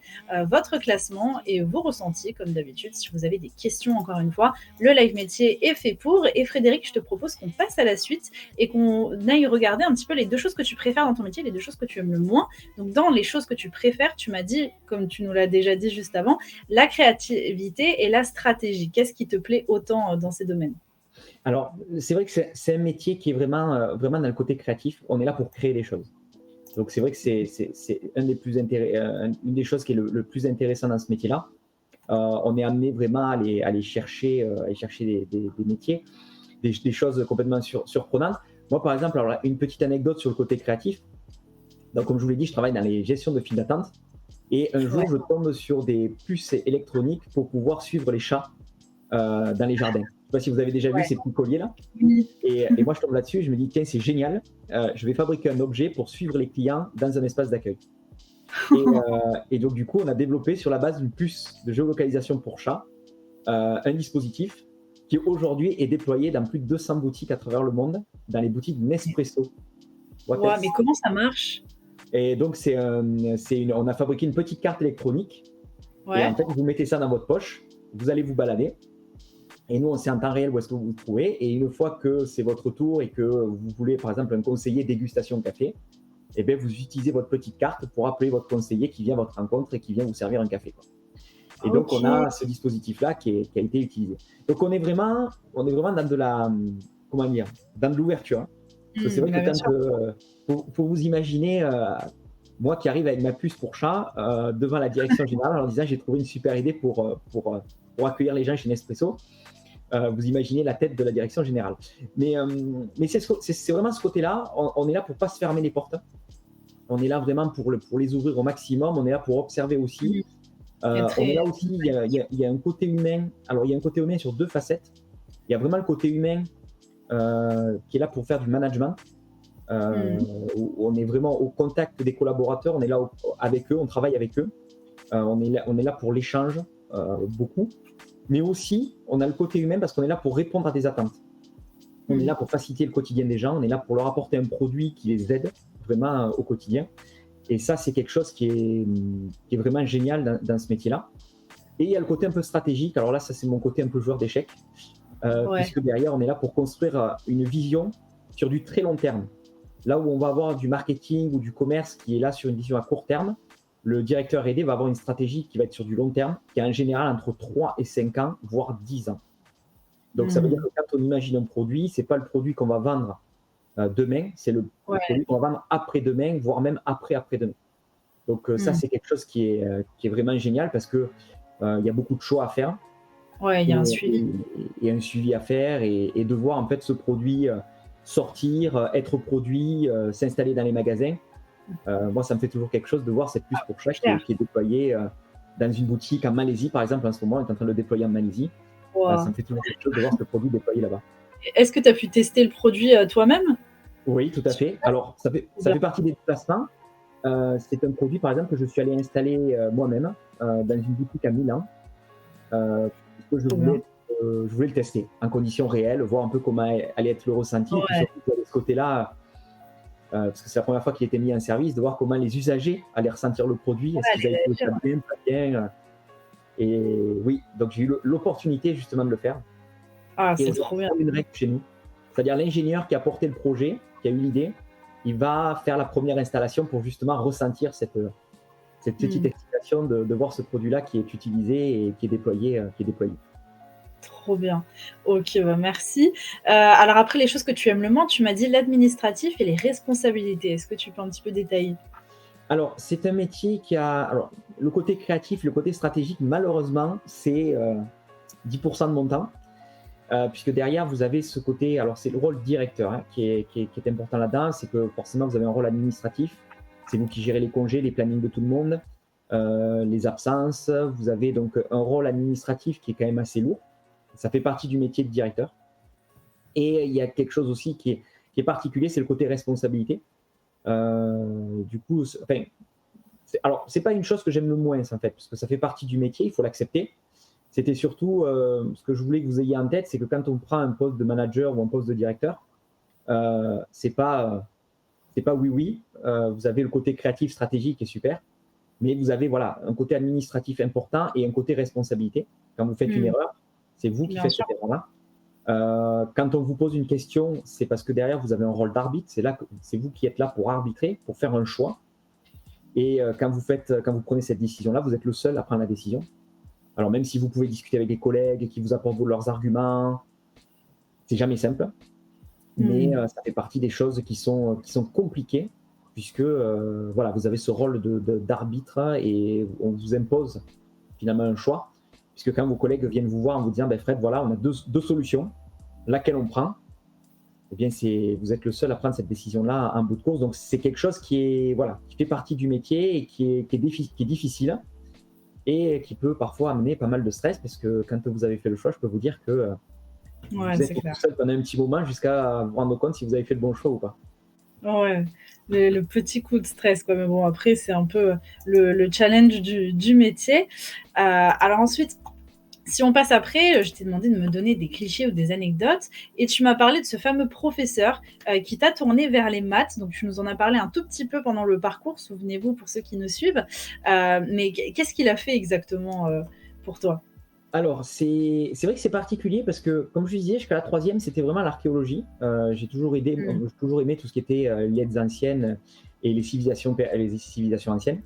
A: votre classement et vos ressentis, comme d'habitude. Si vous avez des questions, encore une fois, le live métier est fait pour. Et Frédéric, je te propose qu'on passe à la suite et qu'on aille regarder un petit peu les deux choses que tu préfères dans ton métier, les deux choses que tu aimes le moins. Donc, dans les choses que tu préfères, tu m'as dit, comme tu nous l'as déjà dit juste avant, la créativité et la stratégie. Qu'est-ce qui te plaît autant dans ces domaines?
B: Alors, c'est vrai que c'est un métier qui est vraiment dans le côté créatif. On est là pour créer des choses. Donc, c'est vrai que c'est une des choses qui est le plus intéressant dans ce métier-là. On est amené vraiment à aller chercher des métiers, des choses complètement surprenantes. Moi, par exemple, alors, une petite anecdote sur le côté créatif. Donc, comme je vous l'ai dit, je travaille dans les gestions de files d'attente. Et un jour, je tombe sur des puces électroniques pour pouvoir suivre les chats dans les jardins. Je ne sais pas si vous avez déjà vu ces petits colliers-là. Et moi, je tombe là-dessus, je me dis, tiens, c'est génial. Je vais fabriquer un objet pour suivre les clients dans un espace d'accueil. Et donc, du coup, on a développé sur la base d'une puce de géolocalisation pour chats, un dispositif qui aujourd'hui est déployé dans plus de 200 boutiques à travers le monde, dans les boutiques Nespresso.
A: Wow, mais comment ça marche?
B: Et donc, on a fabriqué une petite carte électronique. Ouais. Et en fait, vous mettez ça dans votre poche, vous allez vous balader. Et nous, on sait en temps réel où est-ce que vous vous trouvez. Et une fois que c'est votre tour et que vous voulez, par exemple, un conseiller dégustation de café, eh bien, vous utilisez votre petite carte pour appeler votre conseiller qui vient à votre rencontre et qui vient vous servir un café, quoi. Et donc, on a ce dispositif-là qui a été utilisé. Donc, on est vraiment dans de la, comment dire, dans de l'ouverture. Hein. Parce que c'est vrai que pour vous imaginer, moi qui arrive avec ma puce pour chat devant la direction générale en leur disant j'ai trouvé une super idée pour accueillir les gens chez Nespresso. Vous imaginez la tête de la direction générale. Mais c'est vraiment ce côté-là. On est là pour ne pas se fermer les portes. On est là vraiment pour les ouvrir au maximum. On est là pour observer aussi. On est là aussi, il y a un côté humain. Alors, il y a un côté humain sur deux facettes. Il y a vraiment le côté humain qui est là pour faire du management. Où on est vraiment au contact des collaborateurs, on est là avec eux, on travaille avec eux. On est là pour l'échange, beaucoup. Mais aussi, on a le côté humain parce qu'on est là pour répondre à des attentes. On est là pour faciliter le quotidien des gens, on est là pour leur apporter un produit qui les aide vraiment au quotidien. Et ça, c'est quelque chose qui est vraiment génial dans ce métier-là. Et il y a le côté un peu stratégique. Alors là, ça, c'est mon côté un peu joueur d'échecs. Puisque derrière, on est là pour construire une vision sur du très long terme. Là où on va avoir du marketing ou du commerce qui est là sur une vision à court terme, le directeur R&D va avoir une stratégie qui va être sur du long terme, qui est en général entre 3 et 5 ans, voire 10 ans. Donc, ça veut dire que quand on imagine un produit, ce n'est pas le produit qu'on va vendre demain, c'est le produit qu'on va vendre après-demain, voire même après-demain. Donc, ça, c'est quelque chose qui est vraiment génial parce qu'il y a beaucoup de choix à faire.
A: Ouais, il y a un suivi.
B: Et un suivi à faire et de voir en fait ce produit sortir, être produit, s'installer dans les magasins. Moi, ça me fait toujours quelque chose de voir cette puce pour chat qui est déployée dans une boutique en Malaisie, par exemple. En ce moment, on est en train de le déployer en Malaisie. Ça me fait toujours quelque chose de voir ce produit déployé là-bas.
A: Est-ce que tu as pu tester le produit toi-même?
B: Oui, tout à fait. Alors, ça fait partie des déplacements. C'est un produit, par exemple, que je suis allé installer moi-même dans une boutique à Milan. Parce que je voulais le tester en conditions réelles, voir un peu comment allait être le ressenti. Et puis surtout, de ce côté-là, parce que c'est la première fois qu'il était mis en service, de voir comment les usagers allaient ressentir le produit. Est-ce qu'ils allaient trouver ça bien, pas bien. Et oui, donc j'ai eu l'opportunité justement de le faire.
A: Ah, c'est trop bien.
B: Une règle chez nous. C'est-à-dire l'ingénieur qui a porté le projet, qui a eu l'idée, il va faire la première installation pour justement ressentir cette petite
A: Mmh.
B: excitation de voir ce produit-là qui est utilisé et qui est déployé, qui est déployé.
A: Trop bien. OK, bah, merci. Alors après les choses que tu aimes le moins, tu m'as dit l'administratif et les responsabilités. Est-ce que tu peux un petit peu détailler?
B: Alors, c'est un métier qui a alors le côté créatif, le côté stratégique, malheureusement, c'est, 10 de mon temps, puisque derrière vous avez ce côté alors c'est le rôle directeur, hein, qui est important là-dedans. C'est que forcément vous avez un rôle administratif. C'est vous qui gérez les congés, les plannings de tout le monde, les absences. Vous avez donc un rôle administratif qui est quand même assez lourd. Ça fait partie du métier de directeur. Et il y a quelque chose aussi qui est particulier, c'est le côté responsabilité. Du coup, enfin, alors c'est pas une chose que j'aime le moins en fait, parce que ça fait partie du métier, il faut l'accepter. C'était surtout ce que je voulais que vous ayez en tête, c'est que quand on prend un poste de manager ou un poste de directeur, c'est pas oui oui. Vous avez le côté créatif, stratégique qui est super, mais vous avez voilà un côté administratif important et un côté responsabilité. Quand vous faites une
A: Mmh,
B: erreur, c'est vous qui
A: bien
B: faites
A: sûr.
B: cette erreur-là. Quand on vous pose une question, c'est parce que derrière vous avez un rôle d'arbitre. C'est là que c'est vous qui êtes là pour arbitrer, pour faire un choix. Et quand vous prenez cette décision-là, vous êtes le seul à prendre la décision. Alors même si vous pouvez discuter avec des collègues qui vous apportent leurs arguments, c'est jamais simple, mais
A: Mmh.
B: ça fait partie des choses qui sont compliquées, puisque voilà, vous avez ce rôle d'arbitre et on vous impose finalement un choix, puisque quand vos collègues viennent vous voir en vous disant, ben Fred, voilà, on a deux solutions, laquelle on prend, eh bien vous êtes le seul à prendre cette décision-là en bout de course. Donc c'est quelque chose voilà, qui fait partie du métier et qui est difficile et qui peut parfois amener pas mal de stress, parce que quand vous avez fait le choix, je peux vous dire que
A: Ouais,
B: vous êtes
A: c'est
B: tout
A: clair.
B: seul pendant un petit moment jusqu'à vous rendre compte si vous avez fait le bon choix ou pas.
A: Ouais, le petit coup de stress, quoi, mais bon, après, c'est un peu, le challenge du métier. Alors ensuite, si on passe après, je t'ai demandé de me donner des clichés ou des anecdotes et tu m'as parlé de ce fameux professeur, qui t'a tourné vers les maths. Donc tu nous en as parlé un tout petit peu pendant le parcours, souvenez-vous, pour ceux qui nous suivent. Mais qu'est-ce qu'il a fait exactement, pour toi?
B: Alors, c'est vrai que c'est particulier parce que, comme je disais, jusqu'à la troisième, c'était vraiment l'archéologie.
A: Mmh.
B: J'ai toujours aimé tout ce qui était lieds anciennes et les civilisations anciennes.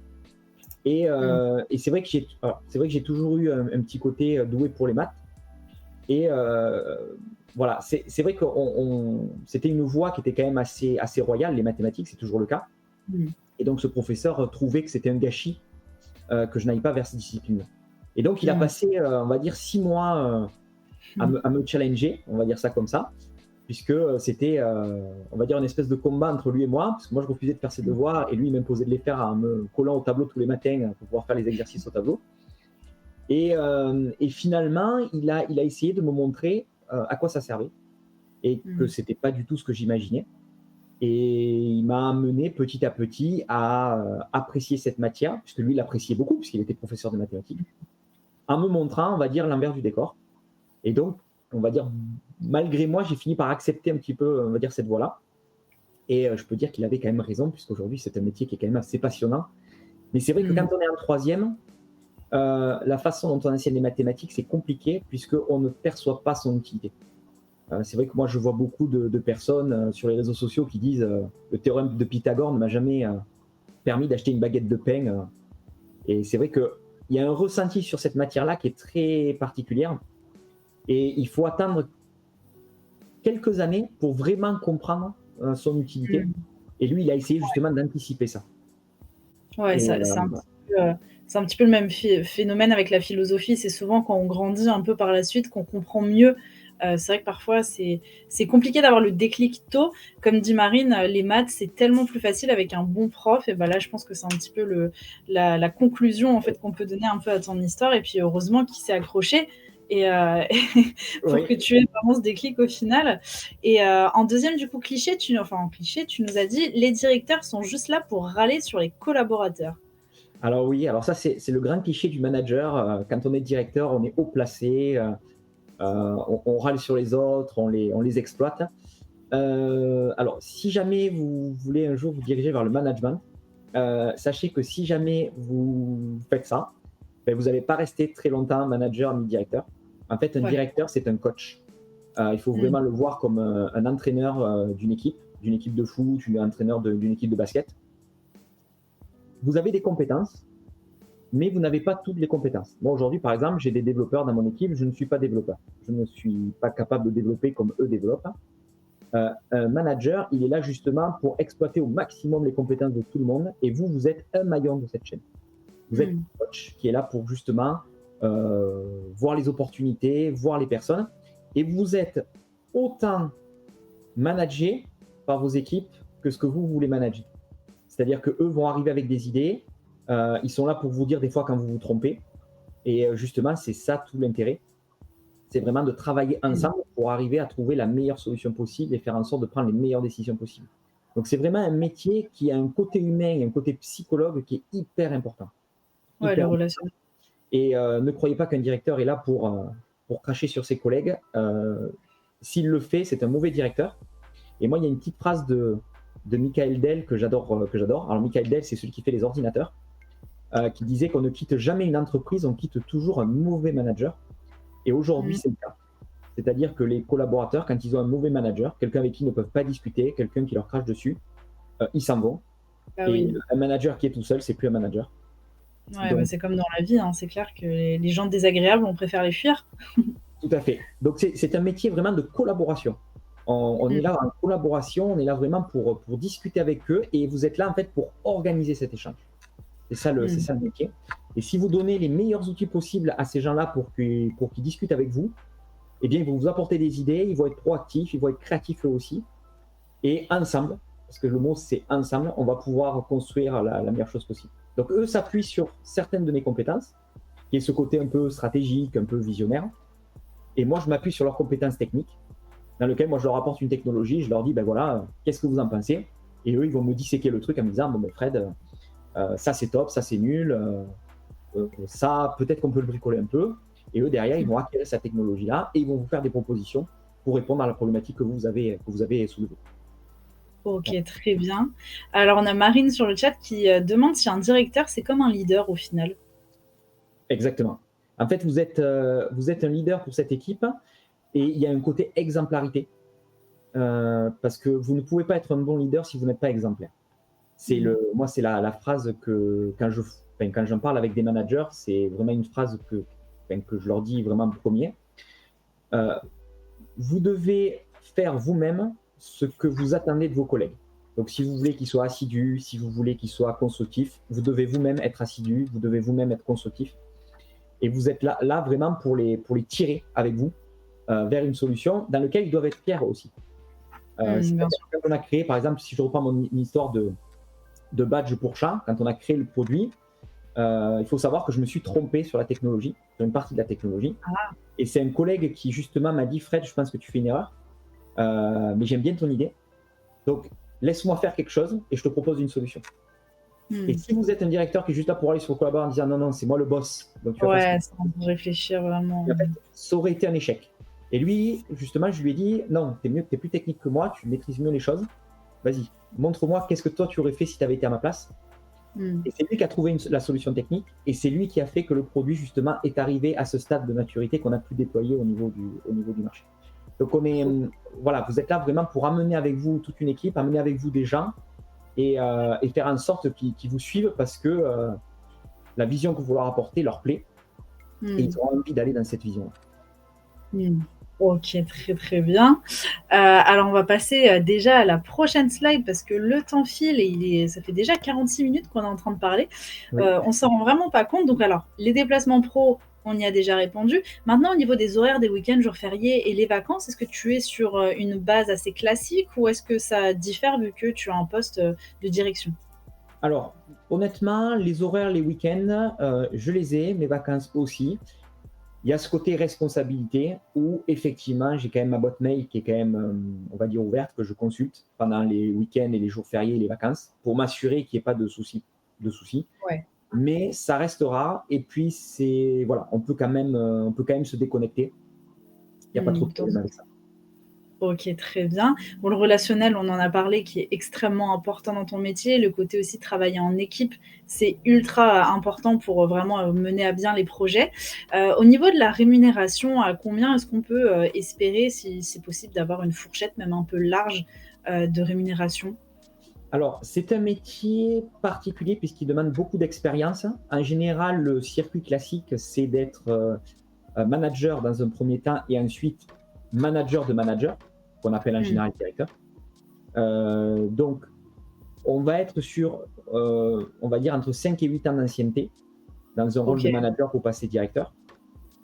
A: Mmh.
B: Et c'est vrai que j'ai toujours eu un petit côté doué pour les maths. Et voilà, c'est vrai que c'était une voie qui était quand même assez royale, les mathématiques, c'est toujours le cas.
A: Mmh.
B: Et donc, ce professeur trouvait que c'était un gâchis que je n'aille pas vers ces disciplines. Et donc, il a
A: Mmh.
B: passé, on va dire, 6 mois à me challenger, on va dire ça comme ça, puisque c'était, on va dire, une espèce de combat entre lui et moi, parce que moi, je refusais de faire ses
A: Mmh.
B: devoirs et lui, il m'imposait de les faire en me collant au tableau tous les matins pour pouvoir faire les exercices au tableau. Et finalement, il a essayé de me montrer à quoi ça servait et que
A: Mmh.
B: c'était pas du tout ce que j'imaginais. Et il m'a amené petit à petit à apprécier cette matière, puisque lui, il appréciait beaucoup, puisqu'il était professeur de mathématiques, en me montrant, on va dire, l'envers du décor. Et donc, on va dire, malgré moi, j'ai fini par accepter un petit peu, on va dire, cette voie-là. Et je peux dire qu'il avait quand même raison, puisqu'aujourd'hui, c'est un métier qui est quand même assez passionnant. Mais c'est vrai que quand
A: Mmh.
B: on est en troisième, la façon dont on enseigne les mathématiques, c'est compliqué, puisqu'on ne perçoit pas son utilité. C'est vrai que moi, je vois beaucoup de personnes sur les réseaux sociaux qui disent le théorème de Pythagore ne m'a jamais permis d'acheter une baguette de pain. Et c'est vrai qu'il y a un ressenti sur cette matière-là qui est très particulière. Et il faut attendre quelques années pour vraiment comprendre son utilité.
A: Mmh.
B: Et lui, il a essayé justement d'anticiper ça.
A: Ouais,
B: Et
A: ça c'est un petit peu le même phénomène avec la philosophie. C'est souvent quand on grandit un peu par la suite qu'on comprend mieux. C'est vrai que parfois c'est compliqué d'avoir le déclic tôt. Comme dit Marine, les maths, c'est tellement plus facile avec un bon prof et bah, là, je pense que c'est un petit peu la conclusion, en fait, qu'on peut donner un peu à ton histoire et puis heureusement qu'il s'est accroché et pour
B: oui,
A: que tu aies vraiment ce déclic au final et en deuxième du coup cliché, en cliché, tu nous as dit: «Les directeurs sont juste là pour râler sur les collaborateurs».
B: alors oui, alors ça c'est le grand cliché du manager. Quand on est directeur, on est haut placé, on râle sur les autres, on les exploite. Alors si jamais vous voulez un jour vous diriger vers le management, sachez que si jamais vous faites ça, ben, vous n'allez pas rester très longtemps manager ni directeur. En fait, un
A: Ouais.
B: directeur, c'est un coach. Il faut
A: Mmh.
B: vraiment le voir comme un entraîneur d'une équipe. d'une équipe de foot, entraîneur d'une équipe de basket. Vous avez des compétences, mais vous n'avez pas toutes les compétences. Moi, aujourd'hui, par exemple, j'ai des développeurs dans mon équipe, je ne suis pas développeur. Je ne suis pas capable de développer comme eux développent. Un manager, il est là justement pour exploiter au maximum les compétences de tout le monde, et vous êtes un maillon de cette chaîne. Vous êtes un coach qui est là pour justement voir les opportunités, voir les personnes, et vous êtes autant managé par vos équipes que ce que vous voulez manager. C'est-à-dire qu'eux vont arriver avec des idées, ils sont là pour vous dire des fois quand vous vous trompez, et justement, c'est ça tout l'intérêt. C'est vraiment de travailler ensemble pour arriver à trouver la meilleure solution possible et faire en sorte de prendre les meilleures décisions possibles. Donc, c'est vraiment un métier qui a un côté humain et un côté psychologue qui est hyper important.
A: Ouais, le relationnel.
B: Et ne croyez pas qu'un directeur est là pour cracher sur ses collègues. S'il le fait, c'est un mauvais directeur. Et moi, il y a une petite phrase de Michael Dell que j'adore. Alors, Michael Dell, c'est celui qui fait les ordinateurs, qui disait qu'on ne quitte jamais une entreprise, on quitte toujours un mauvais manager. Et aujourd'hui, c'est le cas. C'est-à-dire que les collaborateurs, quand ils ont un mauvais manager, quelqu'un avec qui ils ne peuvent pas discuter, quelqu'un qui leur crache dessus, ils s'en vont. Et un manager qui est tout seul, c'est plus un manager.
A: Ouais, donc, c'est comme dans la vie, hein. C'est clair que les gens désagréables, on préfère les fuir.
B: Tout à fait. Donc, c'est un métier vraiment de collaboration. On est là en collaboration, on est là vraiment pour discuter avec eux, et vous êtes là en fait pour organiser cet échange. C'est ça le métier. Et si vous donnez les meilleurs outils possibles à ces gens-là pour qu'ils discutent avec vous, eh bien, ils vont vous apporter des idées, ils vont être proactifs, ils vont être créatifs eux aussi. Et ensemble, parce que le mot c'est ensemble, on va pouvoir construire la meilleure chose possible. Donc eux s'appuient sur certaines de mes compétences, qui est ce côté un peu stratégique, un peu visionnaire. Et moi, je m'appuie sur leurs compétences techniques, dans lequel moi je leur apporte une technologie, je leur dis, ben voilà, qu'est-ce que vous en pensez? Et eux, ils vont me disséquer le truc en me disant, bon ben Fred, ça c'est top, ça c'est nul, ça peut-être qu'on peut le bricoler un peu. Et eux derrière, ils vont acquérir cette technologie-là et ils vont vous faire des propositions pour répondre à la problématique que vous avez soulevée.
A: Ok, très bien. Alors on a Marine sur le chat qui demande si un directeur c'est comme un leader au final.
B: Exactement. En fait, vous êtes un leader pour cette équipe, et il y a un côté exemplarité, parce que vous ne pouvez pas être un bon leader si vous n'êtes pas exemplaire. Moi, c'est la phrase que quand j'en parle avec des managers, c'est vraiment une phrase que je leur dis vraiment premier. Vous devez faire vous-même ce que vous attendez de vos collègues. Donc, si vous voulez qu'ils soient assidus, si vous voulez qu'ils soient constructifs, vous devez vous-même être assidu, vous devez vous-même être constructif. Et vous êtes là vraiment pour les tirer avec vous vers une solution dans laquelle ils doivent être fiers aussi. Quand on a créé, par exemple, si je reprends mon histoire de badge pour chat, quand on a créé le produit, il faut savoir que je me suis trompé sur la technologie, sur une partie de la technologie. Et c'est un collègue qui justement m'a dit, Fred, je pense que tu fais une erreur, mais j'aime bien ton idée. Donc, laisse-moi faire quelque chose et je te propose une solution. Et si vous êtes un directeur qui est juste là pour aller sur vos collaborateurs en disant non, c'est moi le boss. Donc tu vas faire ça.
A: Sans réfléchir vraiment.
B: En fait, ça aurait été un échec. Et lui, justement, je lui ai dit non, t'es plus technique que moi, tu maîtrises mieux les choses. Vas-y, montre-moi qu'est-ce que toi tu aurais fait si tu avais été à ma place. Et c'est lui qui a trouvé la solution technique, et c'est lui qui a fait que le produit justement est arrivé à ce stade de maturité qu'on a pu déployer au niveau du marché. Donc voilà, vous êtes là vraiment pour amener avec vous toute une équipe, amener avec vous des gens, et faire en sorte qu'ils vous suivent parce que la vision que vous leur apportez leur plaît, et ils ont envie d'aller dans cette vision-là.
A: Ok, très très bien. Alors on va passer déjà à la prochaine slide parce que le temps file et ça fait déjà 46 minutes qu'on est en train de parler. Oui. On s'en rend vraiment pas compte. Donc alors, les déplacements pro, on y a déjà répondu. Maintenant, au niveau des horaires des week-ends, jours fériés et les vacances, est-ce que tu es sur une base assez classique ou est-ce que ça diffère vu que tu as un poste de direction?
B: Alors, honnêtement, les horaires, les week-ends, je les ai, mes vacances aussi. Il y a ce côté responsabilité où effectivement, j'ai quand même ma boîte mail qui est quand même, on va dire, ouverte, que je consulte pendant les week-ends et les jours fériés et les vacances pour m'assurer qu'il n'y ait pas de soucis.
A: Ouais.
B: Mais ça restera, et puis voilà, on peut quand même se déconnecter. Il n'y a pas trop de problème avec ça.
A: Ok, très bien. Bon, le relationnel, on en a parlé, qui est extrêmement important dans ton métier. Le côté aussi travailler en équipe, c'est ultra important pour vraiment mener à bien les projets. Au niveau de la rémunération, à combien est-ce qu'on peut espérer, si c'est possible, d'avoir une fourchette même un peu large de rémunération?
B: Alors, c'est un métier particulier puisqu'il demande beaucoup d'expérience. En général, le circuit classique, c'est d'être manager dans un premier temps et ensuite manager de manager, qu'on appelle en
A: Mmh.
B: général directeur. Donc, on va être sur, on va dire, entre 5 et 8 ans d'ancienneté dans un rôle de
A: OK.
B: manager pour passer directeur.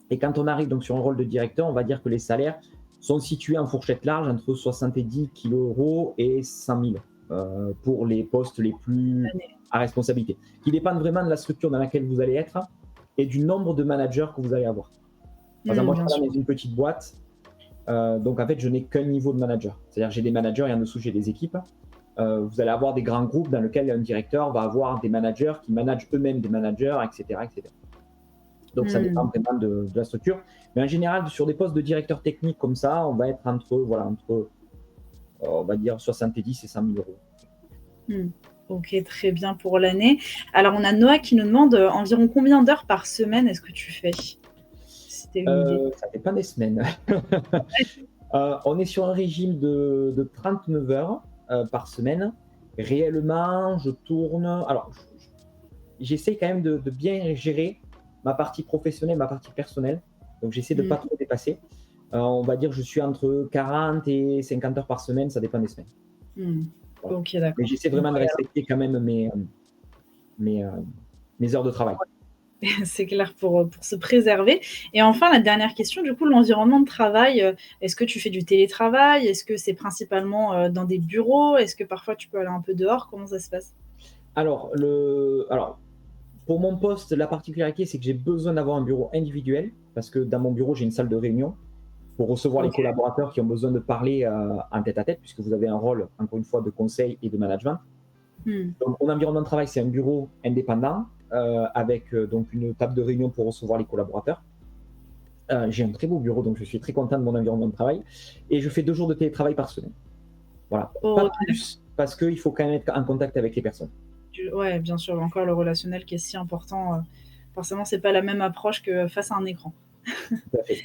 B: Et quand on arrive donc sur un rôle de directeur, on va dire que les salaires sont situés en fourchette large entre 70 kilos euros et 100 000 pour les postes les plus
A: Année.
B: à responsabilité, qui dépendent vraiment de la structure dans laquelle vous allez être et du nombre de managers que vous allez avoir. Par exemple, moi, je
A: Bien sûr.
B: travaille dans une petite boîte, donc en fait, je n'ai qu'un niveau de manager. C'est-à-dire, j'ai des managers et en dessous, j'ai des équipes. Vous allez avoir des grands groupes dans lesquels un directeur va avoir des managers qui managent eux-mêmes des managers, etc., etc. Donc, ça dépend
A: Mmh.
B: vraiment de la structure. Mais en général, sur des postes de directeur technique comme ça, on va être entre, voilà, entre on va dire 70 et 100 000 euros.
A: Mmh. OK, très bien pour l'année. Alors on a Noah qui nous demande, environ combien d'heures par semaine est-ce que tu fais? Si tu as une idée?
B: Ça dépend des semaines. On est sur un régime de 39 heures par semaine. Réellement, je tourne. Alors, j'essaie quand même de bien gérer ma partie professionnelle, ma partie personnelle. Donc, j'essaie de ne pas
A: Mmh.
B: trop dépasser. On va dire que je suis entre 40 et 50 heures par semaine, ça dépend des semaines.
A: Mmh.
B: Voilà.
A: OK,
B: Mais
A: d'accord.
B: j'essaie vraiment de
A: Ouais,
B: respecter quand même mes, mes heures de travail.
A: c'est clair pour se préserver et enfin la dernière question du coup, l'environnement de travail, est-ce que tu fais du télétravail? Est-ce que c'est principalement, dans des bureaux? Est-ce que parfois tu peux aller un peu dehors? Comment ça se passe?
B: Alors, pour mon poste, la particularité, c'est que j'ai besoin d'avoir un bureau individuel parce que dans mon bureau, j'ai une salle de réunion pour recevoir les
A: OK.
B: collaborateurs qui ont besoin de parler en tête à tête, puisque vous avez un rôle, encore une fois, de conseil et de management.
A: Mmh.
B: Donc, mon environnement de travail, c'est un bureau indépendant avec donc une table de réunion pour recevoir les collaborateurs. J'ai un très beau bureau, donc je suis très content de mon environnement de travail. Et je fais 2 jours de télétravail par semaine. Voilà. Pas
A: OK, d'accord.
B: plus, parce qu'il faut quand même être en contact avec les personnes.
A: Ouais, bien sûr, encore le relationnel qui est si important, forcément c'est pas la même approche que face à un écran.
B: Tout à fait.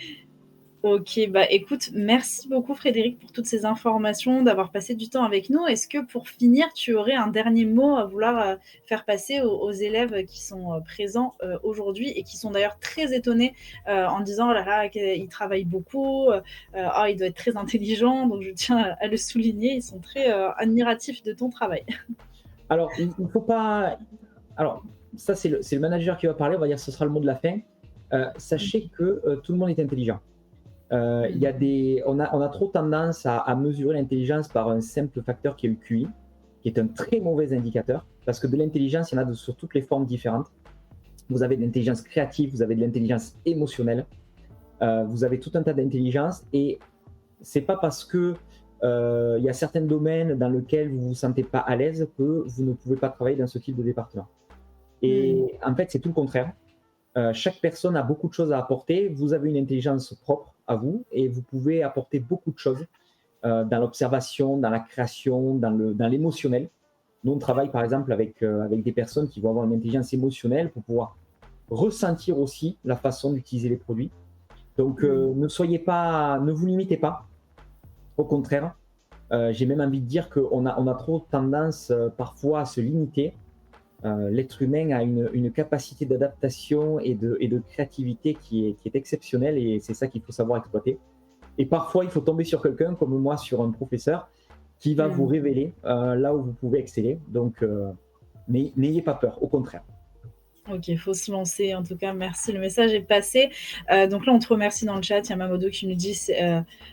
A: OK, bah, écoute, merci beaucoup Frédéric pour toutes ces informations, d'avoir passé du temps avec nous. Est-ce que pour finir, tu aurais un dernier mot à vouloir, faire passer aux élèves qui sont, présents, aujourd'hui et qui sont d'ailleurs très étonnés, en disant: «Oh là là, qu'il travaille beaucoup, oh il doit être très intelligent», donc je tiens à le souligner, ils sont très, admiratifs de ton travail.
B: Alors, il ne faut pas. Alors, ça, c'est le manager qui va parler, on va dire que ce sera le mot de la fin. Sachez que tout le monde est intelligent. Il y
A: Mmh.
B: a on a trop tendance à mesurer l'intelligence par un simple facteur qui est le QI, qui est un très mauvais indicateur, parce que de l'intelligence, il y en a sur toutes les formes différentes. Vous avez de l'intelligence créative, vous avez de l'intelligence émotionnelle, vous avez tout un tas d'intelligence, et c'est pas parce que il y a certains domaines dans lesquels vous vous sentez pas à l'aise que vous ne pouvez pas travailler dans ce type de département.
A: Mmh.
B: Et en fait, c'est tout le contraire. Chaque personne a beaucoup de choses à apporter. Vous avez une intelligence propre à vous et vous pouvez apporter beaucoup de choses dans l'observation, dans la création, dans l'émotionnel. Nous, on travaille par exemple avec des personnes qui vont avoir une intelligence émotionnelle pour pouvoir ressentir aussi la façon d'utiliser les produits. Donc,
A: Mmh.
B: ne vous limitez pas. Au contraire, j'ai même envie de dire qu'on a trop tendance parfois à se limiter. L'être humain a une capacité d'adaptation et de créativité qui est exceptionnelle, et c'est ça qu'il faut savoir exploiter. Et parfois, il faut tomber sur quelqu'un, comme moi, sur un professeur, qui va vous
A: Mmh.
B: révéler là où vous pouvez exceller. Donc, n'ayez pas peur, au contraire.
A: OK, il faut se lancer. En tout cas, merci, le message est passé. Donc là, on te remercie dans le chat. Il y a Mamodo qui nous dit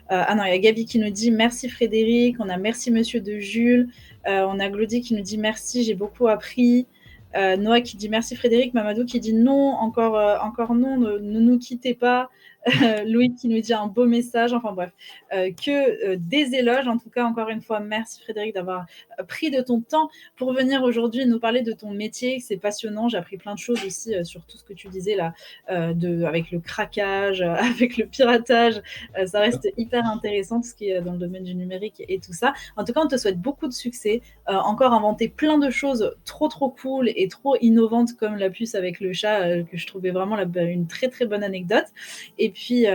A: ah non, il y a Gaby qui nous dit: «Merci Frédéric». On a merci monsieur de Jules. On a Glody qui nous dit: «Merci, j'ai beaucoup appris». Noah qui dit: «Merci Frédéric». Mamadou qui dit: «Non, encore non, ne nous quittez pas». Louis qui nous dit un beau message. Enfin bref, des éloges. En tout cas, encore une fois, merci Frédéric d'avoir pris de ton temps pour venir aujourd'hui nous parler de ton métier. C'est passionnant. J'ai appris plein de choses aussi sur tout ce que tu disais là, avec le craquage, avec le piratage. Ça reste hyper intéressant, tout ce qui est dans le domaine du numérique et tout ça. En tout cas, on te souhaite beaucoup de succès. Encore inventer plein de choses trop trop cool et trop innovantes comme la puce avec le chat, que je trouvais vraiment une très très bonne anecdote. Et puis,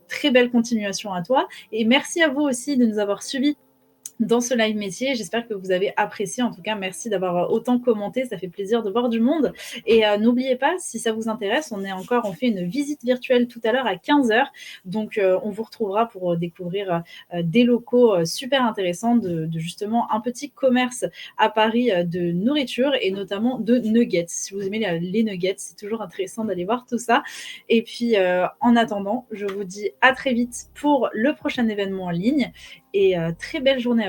A: très belle continuation à toi. Et merci à vous aussi de nous avoir suivis dans ce live métier. J'espère que vous avez apprécié. En tout cas, merci d'avoir autant commenté. Ça fait plaisir de voir du monde. Et n'oubliez pas, si ça vous intéresse, on fait une visite virtuelle tout à l'heure à 15h. Donc, on vous retrouvera pour découvrir des locaux super intéressants de justement un petit commerce à Paris de nourriture et notamment de nuggets. Si vous aimez les nuggets, c'est toujours intéressant d'aller voir tout ça. Et puis, en attendant, je vous dis à très vite pour le prochain événement en ligne et très belle journée à vous.